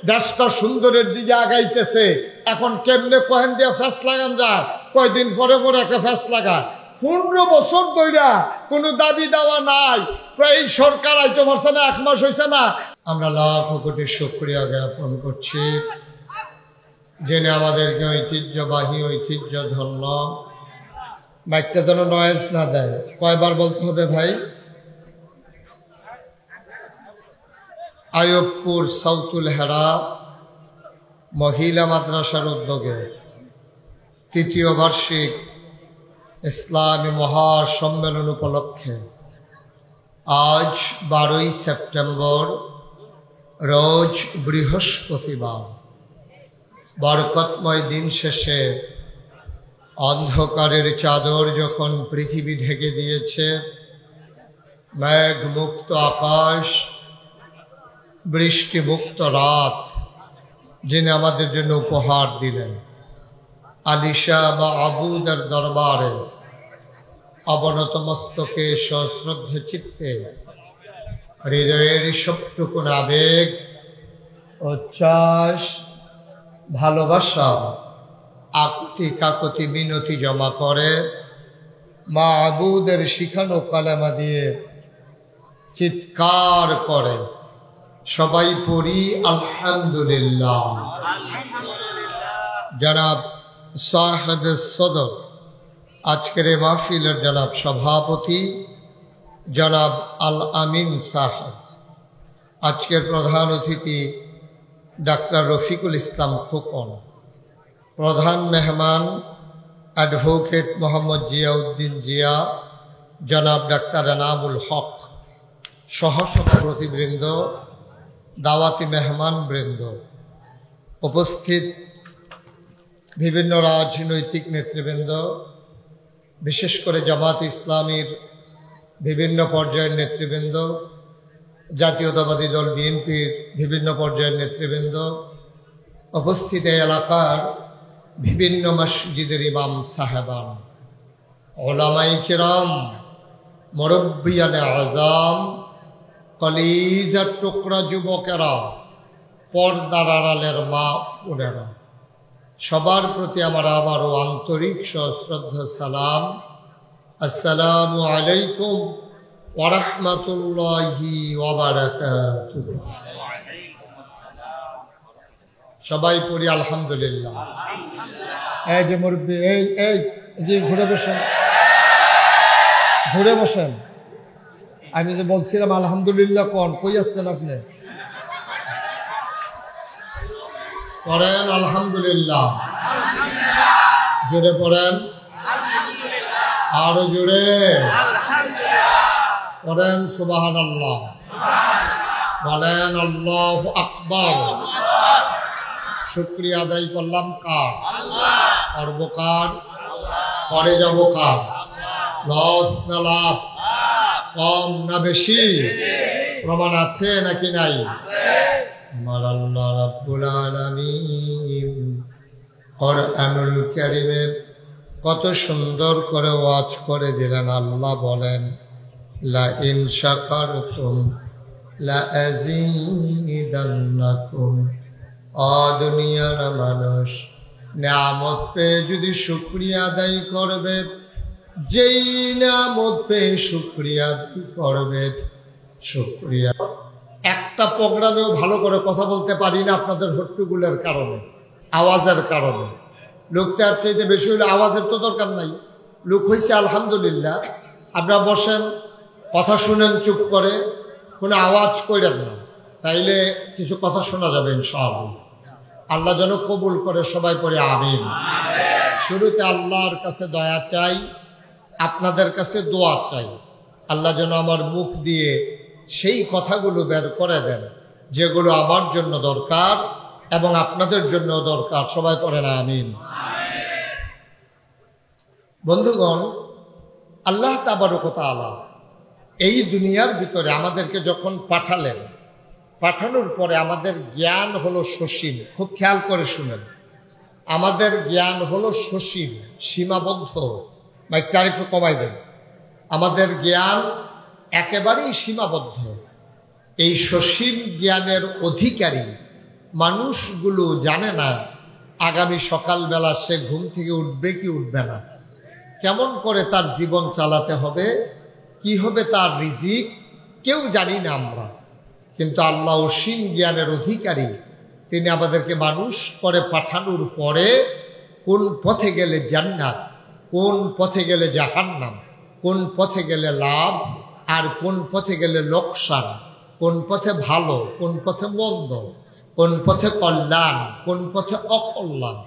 দেশটা সুন্দরের দিকে আগাইতেছে। এখন কেমনে কহেন দিয়া ফ্যাস লাগান যায়, কয়দিন পরে পরে একটা ফ্যাস লাগায়। 15 বছর ধইরা কোনো দাবি দেওয়া নাই, প্রায় এই সরকার আইতে পারছে না, 1 মাস হয়েছে না। আমরা লাখ কোটি শুকরিয়া জ্ঞাপন করছি, জেনে আমাদেরকে ঐতিহ্যবাহী, ঐতিহ্য ধন্য। মাইকটা যেন নয়েজ না দেয়। কয়বার বলতে হবে ভাই? আয়বপুর সাউতুল হেরা মহিলা মাদ্রাসার উদ্যোগে 3য় বার্ষিক ইসলামী মহাসম্মেলন উপলক্ষে আজ 12ই সেপ্টেম্বর, রোজ বৃহস্পতিবার, বরকতময় দিন শেষে অন্ধকারের চাদর যখন পৃথিবী ঢেকে দিয়েছে, মেঘ মুক্ত আকাশ, বৃষ্টি মুক্ত রাত যিনি আমাদের জন্য উপহার দিলেন, আলিশা বা আবুদের দরবারে অবনত মস্তকে সশ্রদ্ধ চিত্তে হৃদয়ের সবটুকুন আবেগ, উচ্ছ্বাস, ভালোবাসা, আকুতি কাকুতি মিনতি জমা করে মা আবুদের শিখানো কালেমা দিয়ে চিৎকার করে সবাই পড়ি আলহামদুলিল্লাহ। জনাব সাহেব সদর, আজকের এই মাহফিলের জনাব সভাপতি জনাব আল আমিন সাহেব, আজকের প্রধান অতিথি ডাক্তার রফিকুল ইসলাম খোকন, প্রধান মেহমান অ্যাডভোকেট মোহাম্মদ জিয়াউদ্দিন জিয়া, জনাব ডাক্তার এনামুল হক, সহসভাপতিবৃন্দ, দাওয়াতি মেহমান বৃন্দ, উপস্থিত বিভিন্ন রাজনৈতিক নেতৃবৃন্দ, বিশেষ করে জামাত ইসলামীর বিভিন্ন পর্যায়ের নেতৃবৃন্দ, জাতীয়তাবাদী দল বিএনপির বিভিন্ন পর্যায়ের নেতৃবৃন্দ, উপস্থিত এই এলাকার বিভিন্ন মসজিদের ইমাম সাহেবান, ওলামায়ে কেরাম, মুরব্বিয়ানে আযম, কলিজার টুকরা যুবকেরা, পর্দার আড়ালের মা বোনেরা, সবার প্রতি আমার আবারও আন্তরিক সশ্রদ্ধা সালাম। আসসালামু আলাইকুম ওয়া রাহমাতুল্লাহি ওয়া বারাকাতুহু। সবাই পড়ি আলহামদুলিল্লাহ। এই যে মুরব্বি, এই যে ঘুরে বসেন, ঘুরে বসেন। আমি যে বলছিলাম আলহামদুলিল্লাহ কোন, কই আসছেন আপনি? পড়েন আলহামদুলিল্লাহ, জোরে পড়েন, আরো জোরে পড়েন সুবহানাল্লাহ, বলেন আল্লাহু আকবার। শুকরিয়া আদায় করলাম কার? করব কার? করে যাব কার? লস না লাভ? কম না বেশি? প্রমাণ আছে নাকি নাই? আমার আল্লাহ রাব্বুল আলামিন কোরআনুল কারীমে কত সুন্দর করে ওয়াজ করে দিলেন। আল্লাহ বলেন, লা ইন শাকারতুম লা আযীদান্নাকুম। দুনিয়ার মানুষ নিয়ামত পেয়ে যদি শুকরিয়া আদায় করবে, যেই নিয়ামত পেয়ে শুকরিয়া আদায় করবে, শুকরিয়া। একটা প্রোগ্রামেও ভালো করে কথা বলতে পারি না আপনাদের হট্টগোলের কারণে, আওয়াজের কারণে। লোক তার চাইতে বেশি হলে আওয়াজের তো দরকার নাই। লোক হয়েছে আলহামদুলিল্লাহ। আপনারা বসেন, কথা শুনেন চুপ করে, কোনো আওয়াজ করেন না, তাইলে কিছু কথা শোনা যাবে ইনশাআল্লাহ। আল্লাহ যেন কবুল করে, সবাই পড়ে আমিন। শুরুতে আল্লাহর কাছে দয়া চাই, আপনাদের কাছে দোয়া চাই। আল্লাহ যেন আমার মুখ দিয়ে সেই কথাগুলো বের করে দেন যেগুলো আমার জন্য দরকার এবং আপনাদের জন্য দরকার। সবাই পড়েন আমিন। বন্ধুগণ, আল্লাহ তাবারক ওয়া তাআলা এই দুনিয়ার ভিতরে আমাদেরকে যখন পাঠালেন, পাঠানোর পরে আমাদের জ্ঞান হলো সসীম। খুব খেয়াল করে শুনেন, আমাদের জ্ঞান হলো সসীম, সীমাবদ্ধ। মাইকটা একটু কমাই দেন। আমাদের জ্ঞান একেবারেই সীমাবদ্ধ। এই সসীম জ্ঞানের অধিকারী মানুষগুলো জানে না আগামী সকালবেলা সে ঘুম থেকে উঠবে কি উঠবে না, কেমন করে তার জীবন চালাতে হবে, কি হবে তার রিজিক, কেউ জানি না আমরা। কিন্তু আল্লাহ অসীম জ্ঞানের অধিকারী, তিনি আমাদেরকে মানুষ করে পাঠানোর পরে কোন পথে গেলে জান্নাত, কোন পথে গেলে জাহান্নাম, কোন পথে গেলে লাভ আর কোন পথে গেলে লোকসান, কোন পথে ভালো, কোন পথে মন্দ, কোন পথে কল্যাণ, কোন পথে অকল্যাণ,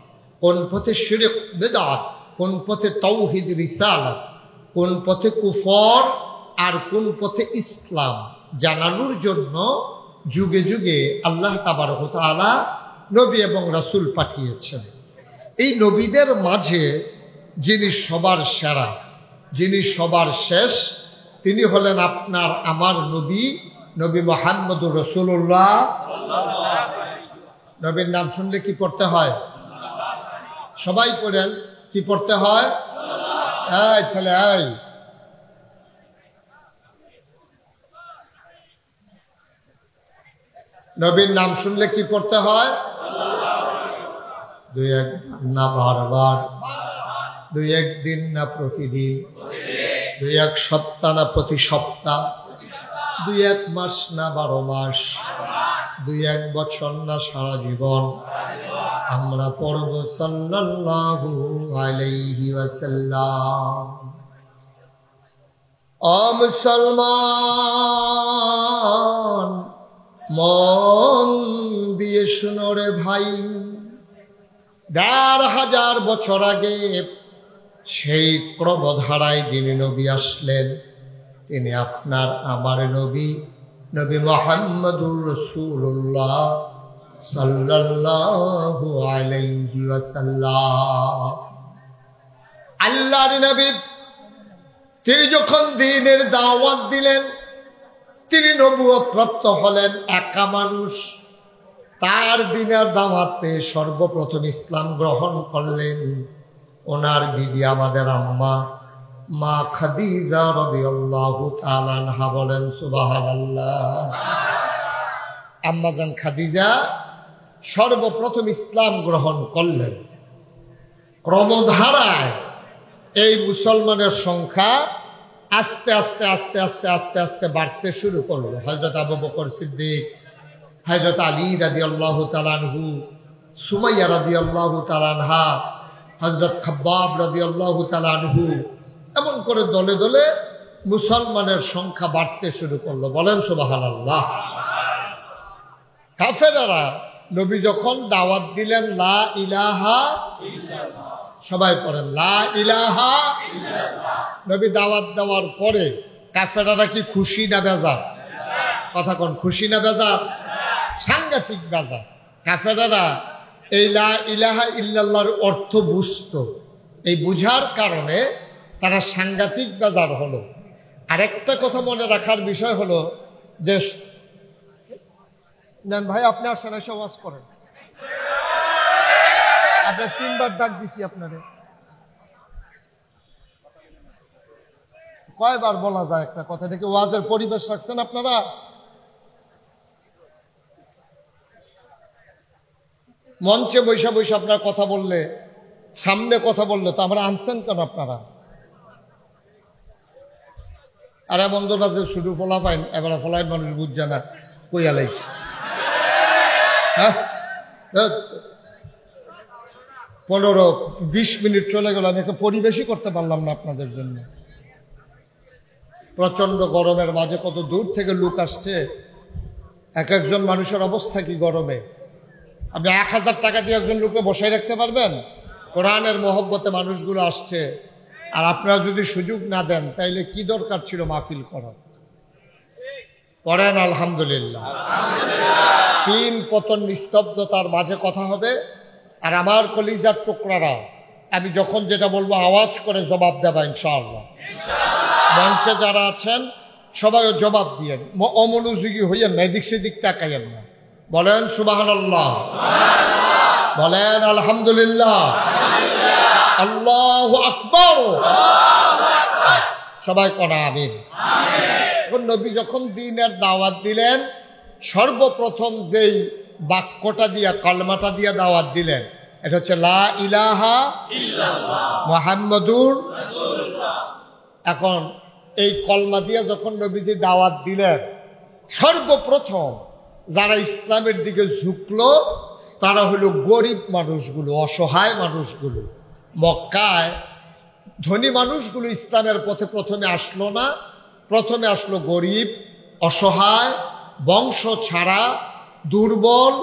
কোন পথে শিরক বিদআত, কোন পথে তাওহীদ রিসালাত, কোন পথে কুফর আর কোন পথে ইসলাম জানানোর জন্য যুগে যুগে আল্লাহ তাবারক ওয়া তাআলা নবী এবং রাসূল পাঠিয়েছেন। এই নবীদের মাঝে যিনি সবার সেরা, যিনি সবার শেষ, তিনি হলেন আপনার আমার নবী, নবী মুহাম্মদুর রাসূলুল্লাহ। নবীর নাম শুনলে কি পড়তে হয়? সবাই পড়েন, কি পড়তে হয়? এই ছেলে, এই নবীর নাম শুনলে কি পড়তে হয়? দুই একবার না বারবার, দুই একদিন না প্রতিদিন, দুই এক সপ্তাহ না প্রতি সপ্তাহ, দুই এক মাস না 12 মাস, দুই এক বছর না সারা জীবন আমরা পড়ব সাল্লাল্লাহু আলাইহি ওয়াসাল্লাম। ও মুসলমান, মন দিয়ে শুনো রে ভাই, ১,৫০০ বছর আগে সেই ক্রমধারায় যিনি নবী আসলেন, তিনি আপনার আমার নবী, নবী মুহাম্মদুর রাসূলুল্লাহ সাল্লাল্লাহু আলাইহি ওয়াসাল্লাম। আল্লাহর নবী, তিনি যখন দ্বীনের দাওয়াত দিলেন, তিনি নবুয়ত প্রাপ্ত হলেন একা মানুষ। তার দিনের দাওয়াত পেয়ে সর্বপ্রথম ইসলাম গ্রহণ করলেন ওনার বিবি আমাদের আম্মা মা খাদিজা রাদিয়াল্লাহু তাআলা আনহা। বলেন সুবহানাল্লাহ। আম্মাজান খাদিজা সর্বপ্রথম ইসলাম গ্রহণ করলেন। ক্রমধারায় এই মুসলমানের সংখ্যা আস্তে আস্তে আস্তে আস্তে আস্তে আস্তে বাড়তে শুরু করলো। হযরত আবু বকর সিদ্দিক, হযরত আলী রাদিয়াল্লাহু তাআলা আনহু, সুমাইয়া রাদিয়াল্লাহু তাআলা আনহা, হযরত খাব্বাব রাদিয়াল্লাহু তাআলা আনহু, এমন করে দলে দলে মুসলমানের সংখ্যা বাড়তে শুরু করলো। বলেন সুবহানাল্লাহ। কাফেররা নবী যখন দাওয়াত দিলেন লা ইলাহা ইল্লাল্লাহ, সবাই পড়েন লা ইলাহা ইল্লাল্লাহ, নবী দাওয়াত দেওয়ার পরে কাফেররা কি খুশি না বেজার? কথা কোন, খুশি না বেজার? সাংঘাতিক বেজার। কাফেররা এই লা ইলাহা ইল্লাল্লাহর অর্থ বুঝতো, এই বুঝার কারণে তারা সাংঘাতিক বেজার হলো। আরেকটা কথা মনে রাখার বিষয় হলো যে নেন ভাই, আপনি আসেন, এসে ওয়াজ করেন। আপনার 3 বার ডাক দিছি আপনারে, কয়বার বলা যায় একটা কথা? দেখে ওয়াজের পরিবেশ রাখছেন আপনারা। মঞ্চে বৈশা বৈশা আপনার কথা বললে, সামনে কথা বললে তো আমরা আনছেন কেন আপনারা? আর বন্ধ না যে শুধু ফলাফাইন, এবার ফলাইন মানুষ বুঝছে না কইয়া লাইছে। হ্যাঁ, 15-20 মিনিট চলে গেল, আমি একটা পরিবেশই করতে পারলাম না আপনাদের জন্য। প্রচন্ড গরমের মাঝে কত দূর থেকে লোক আসছে, এক একজন মানুষের অবস্থা কি গরমে। আপনি 1000 টাকা দিয়ে একজন লোককে বসাই রাখতে পারবেন? কোরআনের মহব্বতে মানুষগুলো আসছে, আর আপনারা যদি সুযোগ না দেন তাইলে কি দরকার ছিল মাহফিল করার? পড়েন আলহামদুলিল্লাহ। তিন পতন নিস্তব্ধতার মাঝে কথা হবে, আর আমার কলিজার টুকরারা আমি যখন যেটা বলবো আওয়াজ করে জবাব দেবা ইনশাআল্লাহ। মঞ্চে যারা আছেন সবাইও জবাব দিয়েন, অমনোযোগী হইয়েন না, এদিক সেদিক তাকাইয়েন না। বলেন সুবহানাল্লাহ, বলেন আলহামদুলিল্লাহ, আল্লাহু আকবার, সবাই করা আমিন। নবী যখন দ্বীনের দাওয়াত দিলেন, সর্বপ্রথম যেই বাক্যটা দিয়া, কলমাটা দিয়া দাওয়াত দিলেন, এটা হচ্ছে লা ইলাহা ইল্লাল্লাহ মুহাম্মাদুর রাসূলুল্লাহ। এখন এই কলমা দিয়া যখন নবীজি দাওয়াত দিলেন, সর্বপ্রথম যারা ইসলামের দিকে ঝুঁকলো তারা হলো গরিব মানুষগুলো, অসহায় মানুষগুলো। মক্কায় ধনী মানুষগুলো ইসলামের পথে প্রথমে আসলো না, প্রথমে আসলো গরিব, অসহায়, বংশ ছাড়া, দুর্বল,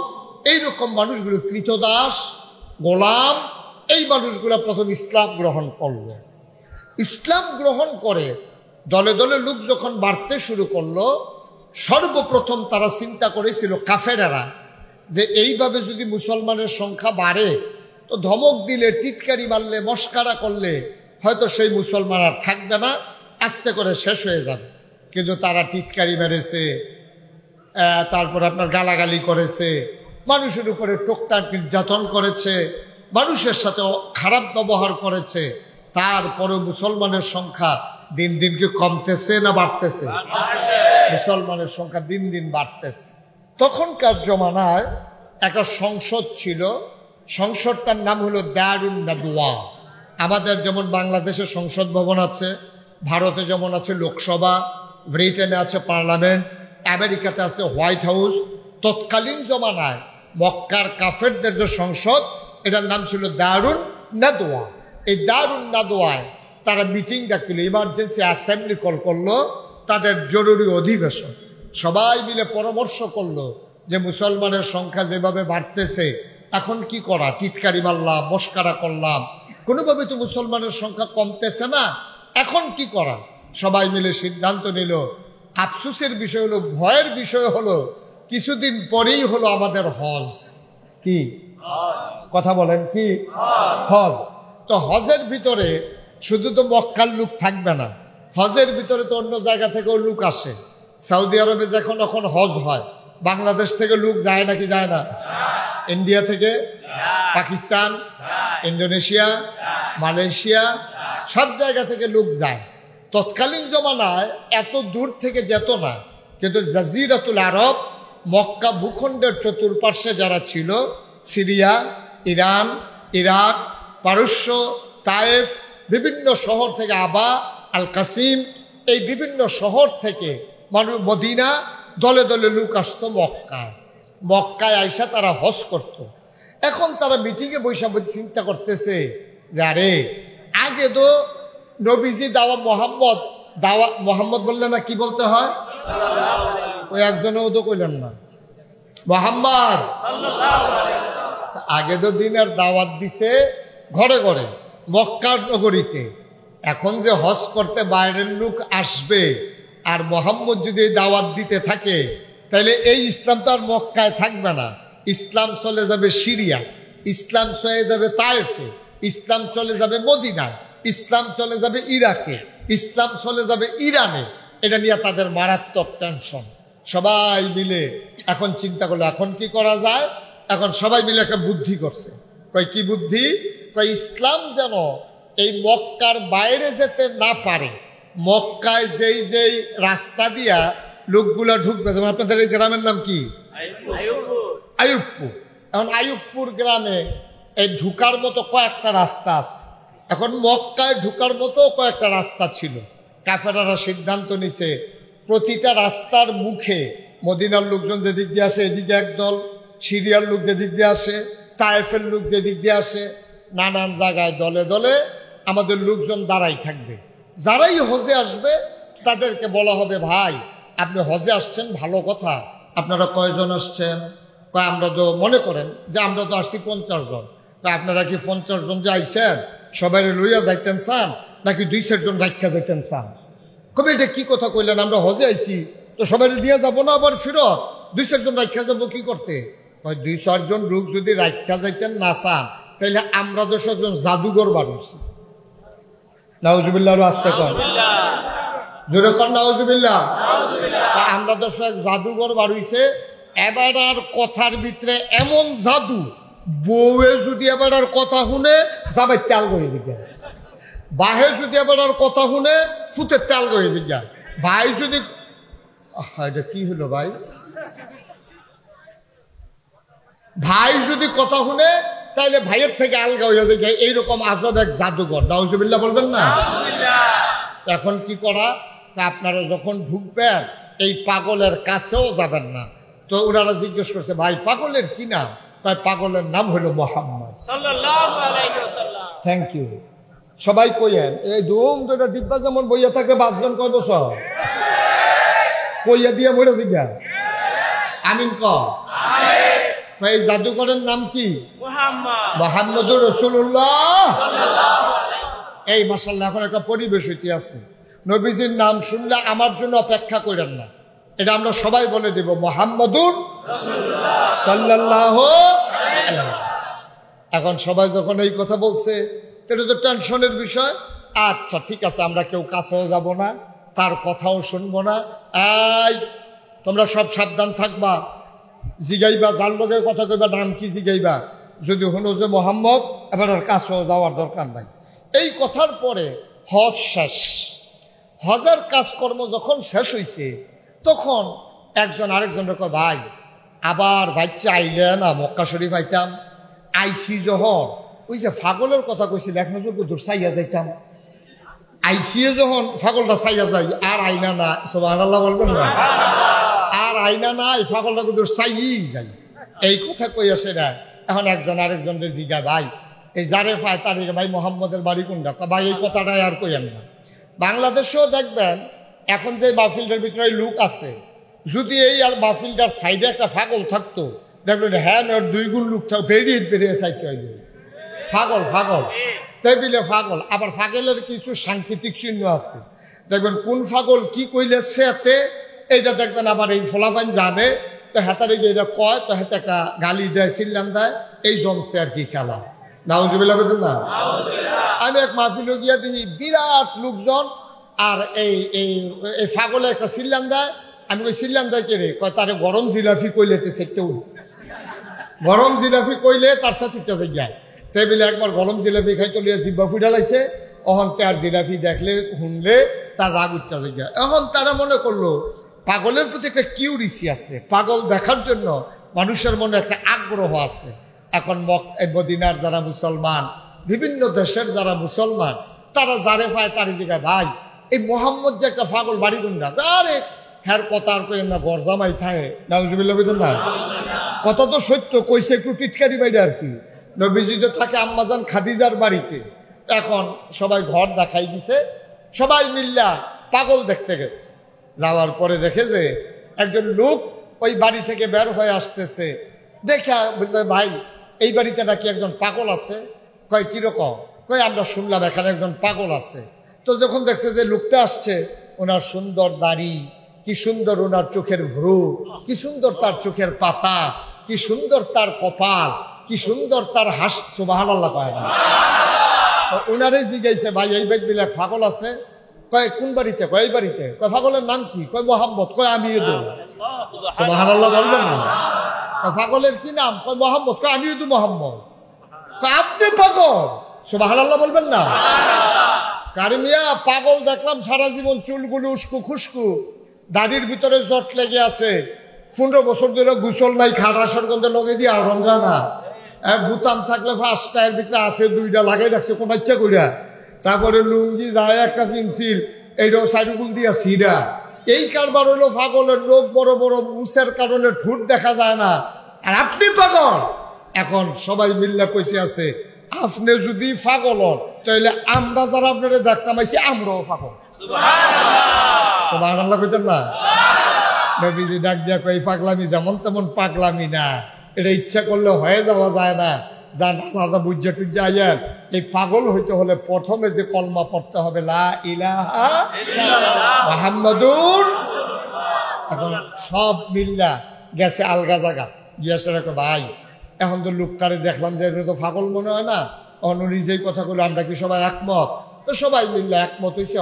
এইরকম মানুষগুলো, কৃতদাস, গোলাম, এই মানুষগুলো প্রথম ইসলাম গ্রহণ করলো। ইসলাম গ্রহণ করে দলে দলে লোক যখন বাড়তে শুরু করলো, সর্বপ্রথম তারা চিন্তা করেছিল কাফেরেরা যে এইভাবে যদি মুসলমানের সংখ্যা বাড়ে তো ধমক দিলে, টিটকারি মারলে, মস্কারা করলে হয়তো সেই মুসলমান আর থাকবে না, আস্তে করে শেষ হয়ে যাবে। কিন্তু তারা টিটকারি মেরেছে, তারপর আপনার গালাগালি করেছে, মানুষের উপরে টোকটাক নির্যাতন করেছে, মানুষের সাথে খারাপ ব্যবহার করেছে। তারপরে মুসলমানের সংখ্যা দিন দিন কি কমতেছে না বাড়তেছে? মুসলমানের সংখ্যা দিন দিন বাড়তেছে। তখনকার জমানায় একটা সংসদ ছিল, সংসদটার নাম হলো দারুন নাদওয়া। আমাদের যেমন বাংলাদেশে সংসদ ভবন আছে, ভারতে যেমন আছে লোকসভা, ব্রিটেনে আছে পার্লামেন্ট, আমেরিকাতে আছে হোয়াইট হাউস। তৎকালীন জমানায় মক্কার কাফেরদের যে সংসদ, এটার নাম ছিল দারুন নাদওয়া। এই দারুন নাদওয়ায় তারা মিটিং ডাকল, ইমার্জেন্সি অ্যাসেম্বলি কল করলো, তাদের জরুরি অধিবেশন। সবাই মিলে পরামর্শ করলো যে মুসলমানের সংখ্যা যেভাবে বাড়তেছে, এখন কি করা? টিটকারি মারলাম, মস্কারা করলাম, কোনোভাবে তো মুসলমানের সংখ্যা কমতেছে না, এখন কি করা? সবাই মিলে সিদ্ধান্ত নিল। আফসোসের বিষয় হলো, ভয়ের বিষয় হলো, কিছুদিন পরেই হলো আমাদের হজ। কি কথা বলেন? কি হজ? তো হজের ভিতরে শুধু তো মক্কার লোক থাকবে না, হজের ভিতরে তো অন্য জায়গা থেকেও লোক আসে। সৌদি আরবে যখন হজ হয়, বাংলাদেশ থেকে লোক যায় নাকি যায় না? ইন্ডিয়া থেকে, পাকিস্তান, ইন্দোনেশিয়া, মালয়েশিয়া, সব জায়গা থেকে লোক যায়। তৎকালীন জমানায় এত দূর থেকে যেত না, কিন্তু জাজিরাতুল আরব, মক্কা ভূখণ্ডের চতুর্পার্শ্বে যারা ছিল, সিরিয়া, ইরান, ইরাক, পারস্য, তায়েফ, বিভিন্ন শহর থেকে, আবা, আল কাসিম, এই বিভিন্ন শহর থেকে মানুষ, মদিনা, দলে দলে লোক আসতো মক্কায়। মক্কায় আইসা তারা হজ করত। এখন তারা মিটিংয়ে বৈশা চিন্তা করতেছে যে আরে আগে তো নবীজি মোহাম্মদ বললে না, কি বলতে হয়? ওই একজনেও তো কইলেন না মোহাম্মদ। আগে তো দিনের দাওয়াত দিছে ঘরে ঘরে, মক্কার নগরীতে। এখন যে হজ করতে বাইরের লোক আসবে, আর মোহাম্মদ যদি এই দাওয়াত দিতে থাকে, তাহলে এই ইসলাম তো আর মক্কায় থাকবে না। ইসলাম চলে যাবে সিরিয়া, ইসলাম চলে যাবে তায়েফে, ইসলাম চলে যাবে মদিনায়, ইসলাম চলে যাবে ইরাকে, ইসলাম চলে যাবে ইরানে। এটা নিয়ে তাদের মারাত্মক টেনশন। সবাই মিলে এখন চিন্তা করলো এখন কি করা যায়। এখন সবাই মিলে একটা বুদ্ধি করছে। কয় কি বুদ্ধি? কয় ইসলাম যেন এই মক্কার বাইরে যেতে না পারে। মক্কায় যেই যেই রাস্তা দিয়া লোকগুলা ঢুকবে, যেমন আপনাদের এই গ্রামের নাম কি? আইয়ুবপুর। এখন আইয়ুবপুর গ্রামে এই ঢুকার মতো কয়েকটা রাস্তা আছে। এখন মক্কায় ঢুকার মতো কয়েকটা রাস্তা ছিল। কাফেরারা সিদ্ধান্ত নিছে প্রতিটা রাস্তার মুখে মদিনার লোকজন যেদিক দিয়ে আসে এদিকে একদল, সিরিয়ার লোক যেদিক দিয়ে আসে, তায়েফের লোক যেদিক দিয়ে আসে, নানান জায়গায় দলে দলে আমাদের লোকজন দাঁড়াই থাকবে। যারাই হজে আসবে তাদেরকে বলা হবে, ভাই আপনি হজে আসছেন ভালো কথা, আপনারা কয়জন আসছেন? কয় আমরা তো মনে করেন যে আমরা তো আসছি 50 জন। আপনারা কি 50 জন যে আইছেন সবাই লইয়া যাইতেন চান, নাকি 2-4 জন রাখা যাইতেন চান? কবে এটা কি কথা কইলেন? আমরা হজে আইছি তো সবাই নিয়ে যাবো না আবার ফিরত? 2-4 জন রাখা যাবো কি করতে? 2-4 জন লোক যদি রাখা যাইতেন না চান, তাহলে আমরা 10 জন জাদুঘর বাড়ছি। নাউজুবিল্লাহ, আস্তে কর, জোরে কর নাউজুবিল্লাহ। আমরা 10 জাদুঘর বাড়িছে। এবার আর কথার ভিতরে এমন জাদু, বউয়ে যদি এবার আর কথা শুনে যাবে তেল করে দিকে, বাহে যদি এবার আর কথা শুনে ফুটের তেল করে দিকে, ভাই যদি এটা কি হলো ভাই, ভাই যদি কথা শুনে তাইলে ভাইয়ের থেকে আলগা হয়ে যায়। এইরকম আজব এক জাদুঘর। নাউজুবিল্লাহ বলবেন না? এখন কি করা? আপনারা যখন ঢুকবেন এই পাগলের কাছেও যাবেন না। তো ওনারা জিজ্ঞেস করছে, ভাই পাগলের কি নাম? তাই পাগলের নাম হলো মোহাম্মদ সাল্লাল্লাহু আলাইহি ওয়াসাল্লাম। Thank you. সবাই কইয়েন, এই ধুম দুটা ডিব্বা যেমন বইয়া থাকে বাঁচবেন কয় বছর? কইয়া দিয়ে মরে জিজ্ঞা আমিন ক। এই জাদুকরের নাম কি? মুহাম্মদুর রাসূলুল্লাহ। এই মাশাআল্লাহ এখন একটা পরিবেশ হইতে আছে। নবীজির নাম শুনলে আমার জন্য অপেক্ষা করেন না, এটা আমরা সবাই বলে দেব মুহাম্মদুর রাসূলুল্লাহ সাল্লাল্লাহু আলাইহি। এখন সবাই যখন এই কথা বলছে, এটা তো টেনশনের বিষয়। আচ্ছা ঠিক আছে, আমরা কেউ কাছেও যাব না, তার কথাও শুনবো না। এই তোমরা সব সাবধান থাকবা, জিগাইবা যার লোকের কথা কইবা নাম কি জিগাইবা। যদি হলো যে মোহাম্মদ, এবার আর কাছেও যাওয়ার দরকার নাই। এই কথার পরে হজ শেষ। হজের কাজকর্ম যখন শেষ হয়েছে, তখন একজন আরেকজনের কয়, ভাই আবার বাচ্চা আইলে না মক্কা শরীফ আইতাম। আইসি যখন ওই যে ফাগলের কথা কইছিল, এক নজর দূর চাইয়া যাইতাম। আইসিয়ে যখন ফাগলটা চাইয়া যাই, আর আইনা না, সুবহানাল্লাহ বলবেন না? আর আইনা নাই, ফাগলটা দূর চাইই যাই। এই কথা কই আসে না। এখন একজন আরেকজনের জিগা, ভাই এই যারে পায় তার ভাই মোহাম্মদের বাড়ি কোনটা? ভাই এই কথাটাই আর কইয়েন না। বাংলাদেশেও দেখবেন এখন যে মাহফিলটার ভিতরে লোক আছে, যদি এই মাহফিলটার সাইডে একটা ফাগল থাকতো, দেখবেন হ্যাঁ 2 গুণ লোক থাকতো, বেরিয়ে চাইতে হইল ফাগল ফাগল টেবিলে ফাগল। আবার ফাগলের কিছু সাংকেতিক চিহ্ন আছে, দেখবেন কোন ফাগল কি কইলে সেতে এইটা দেখবেন। আবার এই ফলাফাইন জানে তো হেতারে গিয়ে এটা কয়, তো হেতে একটা গালি দেয়, চিল্লান দেয়, এই জমছে আর কি খেলা। নাউজুবিল্লাহ বলতেন না? আমি এক মাহফিলে গিয়া দেখি বিরাট লোকজন, আর এই ফাগলে একটা চিল্লান দেয়, আমি কইছিলাম তাই কে রে, কয় তারে গরম জিলাপি কইলেতে সেটাও গরম জিলাপি কইলে তার সাথে উঠতে যায় টেবিলে একবার গরম জিলাপি খাইতে লিয়া জিব্বা ফুটা লাইছে। অহন তার জিলাপি দেখলে শুনলে তার রাগ উঠতে যায়। এখন তারা মনে করলো পাগলের প্রতি একটা কিউরিসি আছে, পাগল দেখার জন্য মানুষের মনে একটা আগ্রহ আছে। এখন মদিনার যারা মুসলমান, বিভিন্ন দেশের যারা মুসলমান, তারা যারে পায় তারই জায়গায় ভাই এই মোহাম্মদ যে একটা পাগল বাড়ি গুন্ডা, আরে হ্যার কথা আর কই না গরজামাই থাকে নাউজুবিল্লাহ না, কথা তো সত্য কইছে, একটু টিটকারি বাইরে আর কি। নবীজি তো থাকে আম্মাজান খাদিজার বাড়িতে। এখন সবাই ঘর দেখাই দিছে, সবাই মিল্লা পাগল দেখতে গেছে। যাওয়ার পরে দেখে যে একজন লোক ওই বাড়ি থেকে বের হয়ে আসতেছে। দেখা বলতে ভাই এই বাড়িতে নাকি একজন পাগল আছে। কয় কিরকম? কয় আমরা শুনলাম এখানে একজন পাগল আছে। তো যখন দেখছে যে লোকটা আসছে, ওনার সুন্দর দাড়ি, কি সুন্দর ওনার চোখের ভ্রু, কি সুন্দর তার চোখের পাতা, কি সুন্দর তার কপাল, কি সুন্দর তার হাস, সুবহানাল্লাহ কয় না। ওনারে জিজ্ঞাসা ভাই এই ব্যক্তি পাগল আছে? কয় কোন বাড়িতে? কয় এই বাড়িতে। কয় পাগলের নাম কি? কয় মোহাম্মদ। কয় আমিও তো। সুবহানাল্লাহ বলবেন না? পাগলের কি নাম? কয় মোহাম্মদ। কয় আমিও তো মোহাম্মদ। কয় আপনি পাগল? সুবহানাল্লাহ বলবেন না? কারিমিয়া পাগল দেখলাম সারা জীবন চুলগুলো উস্কু খুস্কু, দাড়ির ভিতরে জট লেগে আছে, 15 বছর ধরে গোসল নাই, খাটাসের গন্ধে লগে দিয়ে আর রমজানা বুতাম থাকলে 5টা এর ভিতরে আছে 2টা লাগাই রাখছে কোন ইচ্ছা করিয়া। তারপরে লুঙ্গি যায় একটা পেন্সিল, এইটাও সাইডুকুল দিয়া সিরা। এই কারবার হলো পাগলের। লোক বড় বড় মুসের কারণে ঠোঁট দেখা যায় না, আর আপনি পাগল। এখন সবাই মিল্লা কইতে আছে আপনি যদি পাগল হন তাহলে আমরা যারা আপনারা দেখতাম আইছি আমরাও পাগল। সুবহানাল্লাহ কইতেন না? নবীজি ডাক দিয়া কই পাগলামি যেমন তেমন পাগলামি না, এটা ইচ্ছা করলে হয়ে যাওয়া যায় না। যার আলাদা বুঝা টুজা আয়ার এই পাগল হইতে হলে প্রথমে যে কলমা পড়তে হবে লা ইলাহা ইল্লাল্লাহ মুহাম্মাদুর। এখন সব মিল্লা গেছে আলগা জায়গা গিয়েছে রাখো ভাই। এখন তো লোকটারে দেখলাম যে তো পাগল মনে হয় না। উনি যেই কথাগুলো আমরা কি সবাই একমত? তো সবাই মিল্লা একমত হয়েছে।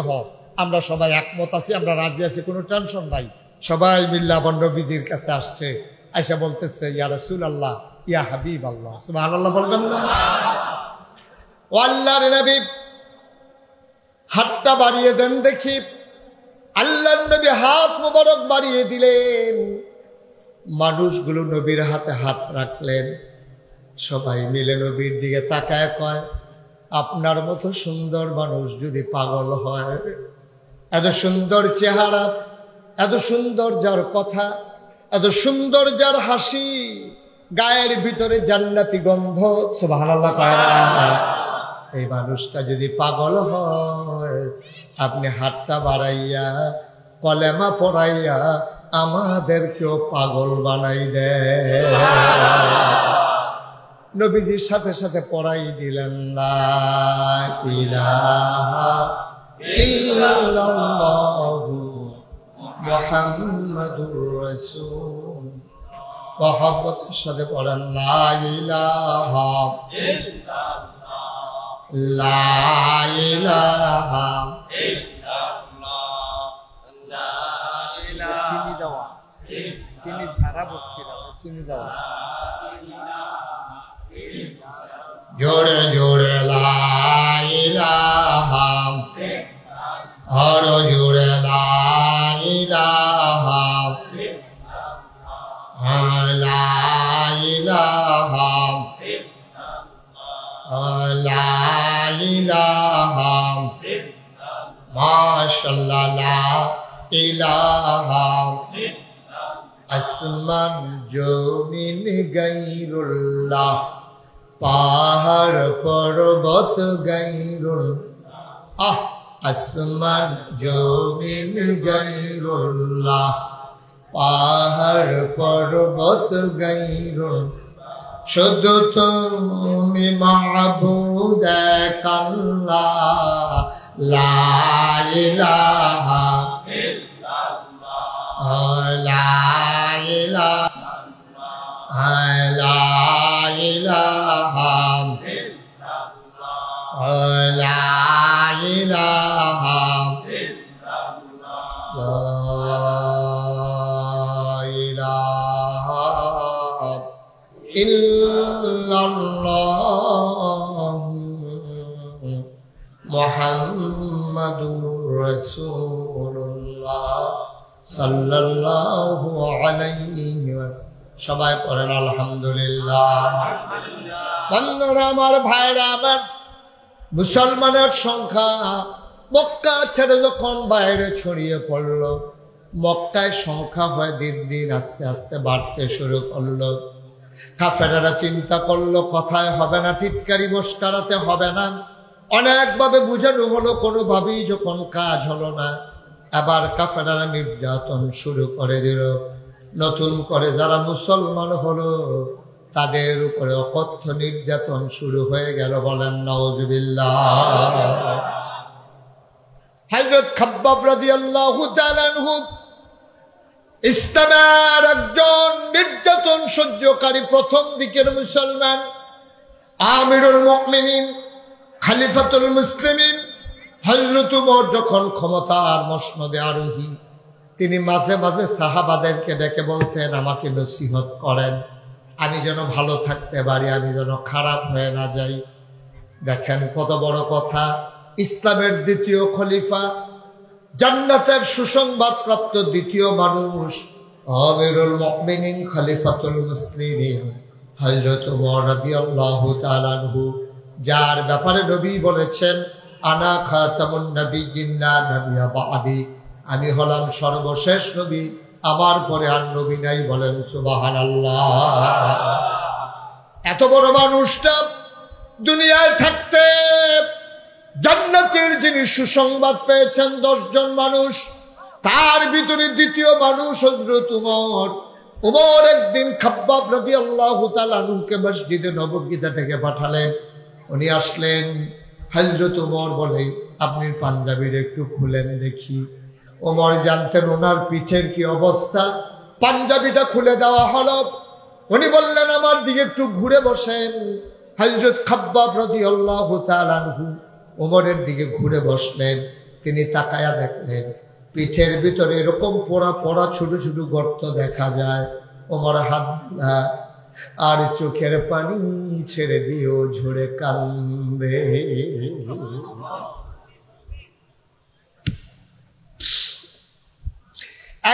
আমরা সবাই একমত আছি, আমরা রাজি আছি, কোনো টেনশন নাই। সবাই মিল্লা আবার নবীজির কাছে আসছে, আয়সা বলতেছে ইয়া রাসূলুল্লাহ, ইয়া হাবিব আল্লাহ। সুবহানাল্লাহ বলবেন না? ও আল্লাহর নবী হাতটা বাড়িয়ে দেন দেখি। আল্লাহর নবী হাত মোবারক বাড়িয়ে দিলেন। মানুষগুলো নবীর হাতে হাত রাখলেন। সবাই মিলে নবীর দিকে তাকায় কয় আপনার মতো সুন্দর মানুষ যদি পাগল হয়, এত সুন্দর চেহারা, এত সুন্দর যার কথা, এত সুন্দর যার হাসি, গায়ের ভিতরে জান্নাতি গন্ধ, সুবহানাল্লাহ কয় না? এই মানুষটা যদি পাগল হয় আপনি হাতটা বাড়াইয়া কলেমা পড়াইয়া আমাদেরকেও পাগল বানাই দেয়। নবীজির সাথে সাথে পড়াই দিলেন লা ইলাহা ইল্লাল্লাহু মুহাম্মাদুর রাসূল। মহব্বতের সাথে পড়েন লা ইলাহা ইল্লাল্লাহ, লা ইলাহা ইল্লাল্লাহ, লা ইলাহা। চিনি দেওয়া, চিনি সারা বলছিলাম, চিনি দেওয়া। জোরে জোরে লা ইলাহা, আরো জোরে লা ইলাহা, লা ইলাহা, লা ইলাহা, মাশাআল্লাহ লা ইলাহা। আসমান জমিন গায়রুল্লাহ, পাহাড় পর্বত গায়রুল, আসমান জমিন গায়রুল্লাহ, পাহাড় পর্বত গায়রুল। শুধু তুমি মাবুদ এক আল্লাহ, লা ইলাহা ইল্লাল্লাহ, লা ইলাহা, লা ইলাহা ইল্লাল্লাহ, লা ইলাহা ইল্লাল্লাহ। ইল্লাল্লাহ মুহাম্মাদুর রাসূলুল্লাহ সাল্লাল্লাহু আলাইহি ওয়াসাল্লাম। সবাই পড়েন আলহামদুলিল্লাহ। বন্ধুরা আমার, ভাইরা আমার, মুসলমানের সংখ্যা মক্কা ছেড়ে যখন বাইরে ছড়িয়ে পড়ল, মক্কায় সংখ্যা হয় দিন দিন আস্তে আস্তে বাড়তে শুরু করলো। কাফেরেরা চিন্তা করলো কথায় হবে না, টিটকারি মস্কারাতে হবে না, অনেকভাবে বুঝানো হলো, কোনোভাবেই যখন কাজ হলো না, আবার কাফেরেরা নির্যাতন শুরু করে দিল। নতুন করে যারা মুসলমান হলো তাদের উপরে অকথ্য নির্যাতন শুরু হয়ে গেল। বলেন নাউজুবিল্লাহ। হযরত খাব্বাব রাদিয়াল্লাহু তাআলা আনহু ইসলামের একজন নির্যাতন সহ্যকারী প্রথম দিকের মুসলমান, আমিরুল মুমিনিন, খলিফাতুল মুসলিমিন হযরত ওমর যখন ক্ষমতার মসনদে আরোহী, তিনি মাঝে মাঝে সাহাবাদেরকে ডেকে বলতেন, আমাকে নসিহত করেন, আমি যেন ভালো থাকতে পারি, আমি যেন খারাপ হয়ে না যাই। দেখেন কত বড় কথা। ইসলামের দ্বিতীয় খলিফা, জান্নাতের সুসংবাদ প্রাপ্ত দ্বিতীয় মানুষ, আমিরুল মুমিনিন খলিফাতুল মুসলিমিন হযরত ওমর রাদিয়াল্লাহু তাআলা আনহু, যার ব্যাপারে নবী বলেছেন, আনা খাতামুন নাবিয়্যিন লা নাবিয়্যা বা'দি, আমি হলাম সর্বশেষ নবী, আমার পরে আর নবী নাই। বলেন সুবহানাল্লাহ। এত বড় মানুষটা দুনিয়ায় থাকতে জান্নাতের যিনি সুসংবাদ পেয়েছেন 10 জন মানুষ, তার ভিতরে দ্বিতীয় মানুষ হযরত ওমর। ওমর একদিন খাব্বাব রাদিয়াল্লাহু তাআলা আনহুকে মসজিদে নববীতে ডেকে পাঠালেন। উনি আসলেন, হযরত ওমর বলে, আপনি পাঞ্জাবির একটু খুলেন দেখি। ওমর জানতেন ওনার পিঠের কি অবস্থা। পাঞ্জাবিটা খুলে দেওয়া হলো। উনি বললেন, আমার দিকে একটু ঘুরে বসেন। হযরত খাব্বাব রাদিয়াল্লাহু তাআলা আনহু ওমরের দিকে ঘুরে বসলেন। তিনি তাকায়া দেখলেন পিঠের ভিতরে এরকম পোড়া পোড়া ছোট ছোট গর্ত দেখা যায়। ওমর হাত আর চোখের পানি ছেড়ে দিও ঝরে কান্দে।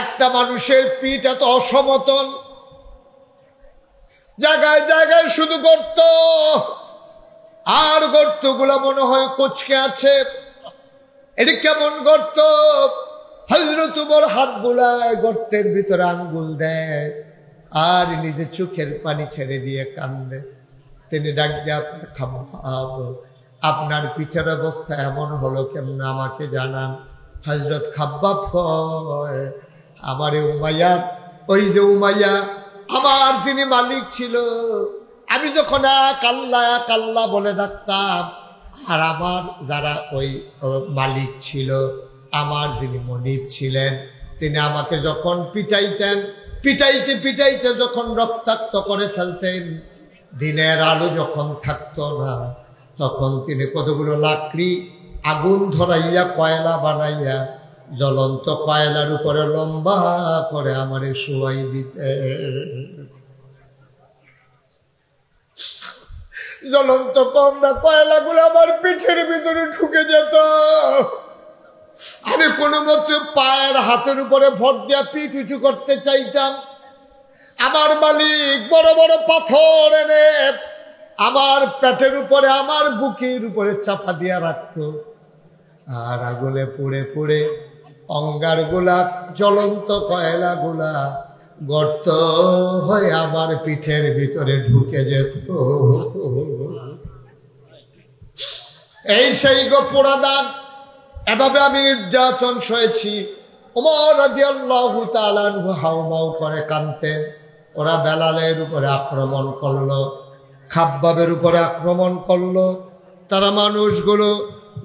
একটা মানুষের পিঠ এত অসমতল, জায়গায় জায়গায় শুধু গর্ত, আর গর্তগুলো মনে হয় কোচকে আছে। এটি কেমন গর্ত? হযরত ওমর হাত বুলায় গর্তের ভিতরে আঙ্গুল দেয় আর নিজে চোখের পানি ছেড়ে দিয়ে কান্দে। তিনি ডাক দিয়ে, খাব্বাব, আপনার পিঠের অবস্থা এমন হলো কেমন আমাকে জানান। হযরত খাব্বাব কয়, আমারে উমাইয়া, ওই যে উমাইয়া আমার যিনি মালিক ছিল, আমি যখন এক আল্লাহ বলে ডাকতাম, আর আমার যারা ওই মালিক ছিল, আমার যিনি মনিব ছিলেন, তিনি আমাকে যখন পিটাইতেন, পিটাইতে পিটাইতে যখন রক্তাক্ত করে ফেলতেন, দিনের আলো যখন থাকতো না, তখন তিনি কতগুলো লাকড়ি আগুন ধরাইয়া কয়লা বানাইয়া জ্বলন্ত কয়লার উপরে লম্বা করে আমারে শোয়াই দিতে। জ্বলন্ত কয়লাগুলো আমার পিঠের ভিতরে ঢুকে যেত। আমি কোনো মতে পায়ের হাতের উপরে ভর দিয়া পিঠ উঁচু করতে চাইতাম। আমার মালিক বড় বড় পাথর এনে আমার পেটের উপরে, আমার বুকের উপরে চাপা দিয়া রাখতো, আর আগুনে পুড়ে পুড়ে অঙ্গার গুলা, জ্বলন্ত কয়লা গুলা গর্ত হয়ে আমার পিঠের ভিতরে ঢুকে যেত। এই সেই গো পোড়া দাগ। এভাবে আমি নির্যাতন সয়েছি। ওমর রাদিয়াল্লাহু তাআলা আনহু হাউমাউ করে কাঁদতেন। ওরা বেলালের উপরে আক্রমণ করলো, খাব্বাবের উপরে আক্রমণ করলো। তারা মানুষগুলো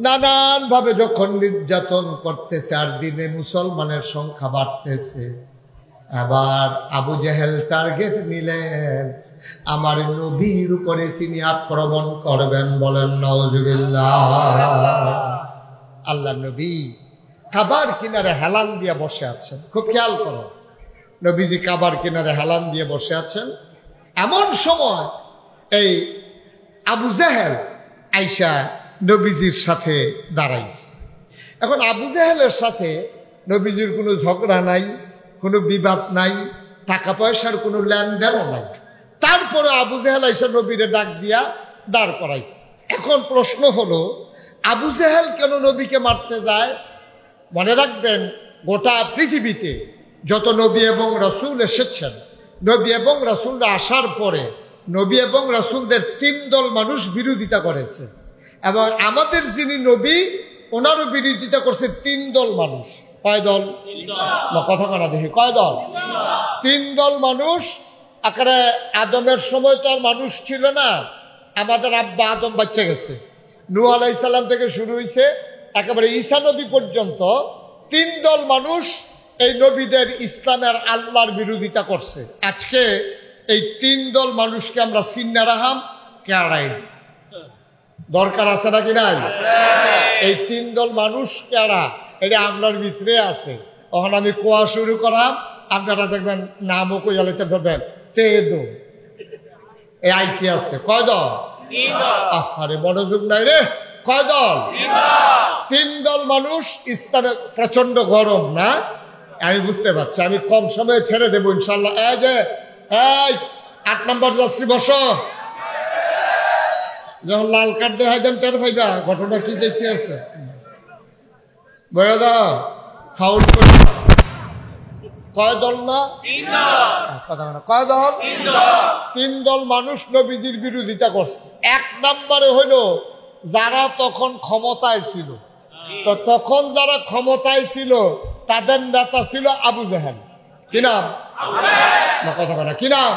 নানান ভাবে যখন নির্যাতন করতেছে, আর দিনে মুসলমানের সংখ্যা বাড়তেছে, আবার আবু জেহেল টার্গেট নিলেন আমার নবীর উপরে তিনি আক্রমণ করবেন। বলেন নাউজুবিল্লাহ। আল্লাহ নবী কাবার কিনারে হেলান দিয়ে বসে আছেন। খুব খেয়াল করো, নবীজি কাবার কিনারে হেলান দিয়ে বসে আছেন। এমন সময় এই আবু জেহেল আইসা নবীজির সাথে দাঁড়াইছে। এখন আবু জেহেলের সাথে নবীজির কোনো ঝগড়া নাই, কোনো বিবাদ নাই, টাকা পয়সার কোনো লেনদেনও নাই। তারপরে আবু জেহেল আইসা নবীরে ডাক দিয়া দাঁড় করাইছে। এখন প্রশ্ন হলো, আবু জেহেল কেন নবীকে মারতে যায়? মনে রাখবেন, গোটা পৃথিবীতে যত নবী এবং রাসূল এসেছেন, নবী এবং রাসূলরা আসার পরে নবী এবং রাসূলদের 3 দল মানুষ বিরোধিতা করেছে, এবং আমাদের যিনি নবী ওনারও বিরোধিতা করছে 3 দল মানুষ। কয় দল? কথা কনা দেখি, কয় দল? 3 দল মানুষ। আকারে আদমের সময় তো আর মানুষ ছিল না, আমাদের আব্বা আদম বাচ্চা গেছে। নূহ আলাইহিস সালাম থেকে শুরু হয়েছে একেবারে ঈসা নবী পর্যন্ত 3 দল মানুষ এই নবীদের ইসলামের আল্লাহর বিরোধিতা করছে। আজকে এই 3 দল মানুষকে আমরা চিন্না রাখাম কেড়াই দরকার আছে নাকি নাই? এই 3 দল মানুষ কেড়া, এটা আমরার ভিতরে আছে। তখন আমি কোয়া শুরু করাম, আপনারা দেখবেন নামও কইয়ালিতে ধরবেন তেদো এই আইতে আছে। কয় দল? আরে মনোযোগ নাই রে। কয় দল? 3 দল মানুষ। ইসলামে প্রচন্ড গরম না? আমি বুঝতে পারছি, আমি কম সময়ে ছেড়ে দেবো ইনশাল্লাহ। এই যে 8 নম্বর যাত্রী বসো। যখন লাল কার্ড দেখাই দেন টের পাইবা ঘটনা কি যাইতে আছে। বয়া দাও ফাউল করে। কয় দল না? কথা না, কয় দল? 3 দল মানুষ নবীজির বিরোধিতা করছে। 1 নম্বরে হইল যারা তখন ক্ষমতায় ছিল। তো তখন যারা ক্ষমতায় ছিল তাদের নেতা ছিল আবু জেহেল। কি নাম? না কথা না, কি নাম?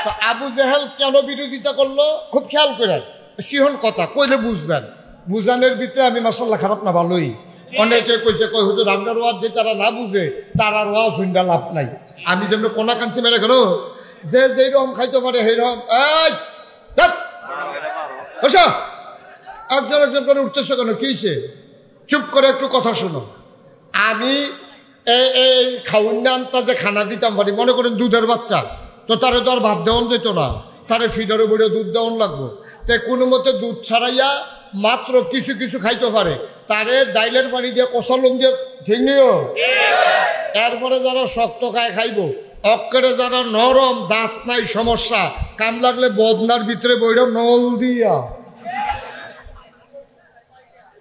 তো আবু জেহেল কেন বিরোধিতা করলো খুব খেয়াল করেন। সিহন কথা কইলে বুঝবেন, বুঝানোর ভিতরে আমি মাশাআল্লাহ খারাপ না, ভালোই। অনেকে কইছে, কই হুজুর আপনার ওয়াজ যে তারা না বুঝে তার আর ওয়াজ হইন্ডা লাভ নাই। আমি যেমন কোনা কাঞ্চি মেরে গেল, যে যেই রকম খাইতে পারে সেই রকম একজন একজন করে উঠতেছে কেন? কি হয়েছে? চুপ করে একটু কথা শুনো। আমি এই খাউন্না আনতা যে খানা দিতাম পারি, মনে করেন দুধের বাচ্চা, তো তারে তো আর ভাত দেওয়ান যেত না, তারে ফিডারে বড়ে দুধ দেওয়ান লাগবো। তো কোনো মতে দুধ ছাড়াইয়া মাত্র কিছু কিছু খাইতে পারে, তারে ডাইলের পানি দিয়ে কষালম দিয়ে ঠিক নিও। এরপরে যারা শক্ত খায় খাইব, অক্কেরে যারা নরম, দাঁত নাই, সমস্যা, কাম লাগলে বদনার ভিতরে বইরা নল দিয়া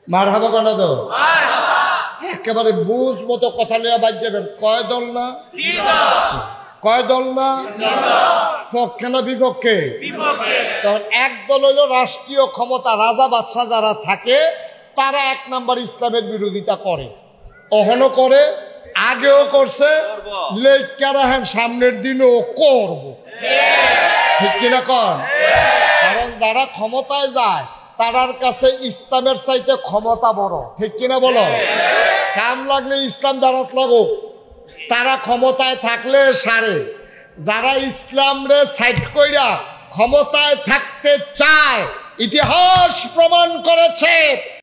মার হাবা কানা দো একেবারে বুঝ মতো কথা লইয়া বাজ যাবেন। কয় দল না? কয় দল না? পক্ষে না বিপক্ষে? তখন 1 দল হইল রাষ্ট্রীয় ক্ষমতা, রাজা বাদশাহ যারা থাকে তারা 1 নম্বর ইসলামের বিরোধিতা করে, অহনো করে, আগেও করছে, লেখা রাখেন সামনের দিনও করব। ঠিক কিনা কন? কারণ যারা ক্ষমতায় যায় তারার কাছে ইসলামের চাইতে ক্ষমতা বড়। ঠিক কিনা বলো? কাম লাগলে ইসলাম দাঁড়াত লাগো, তারা ক্ষমতায় থাকলে সারে। যারা ইসলাম রে সাইড কইরা ক্ষমতায় থাকতে চায়, ইতিহাস প্রমাণ করেছে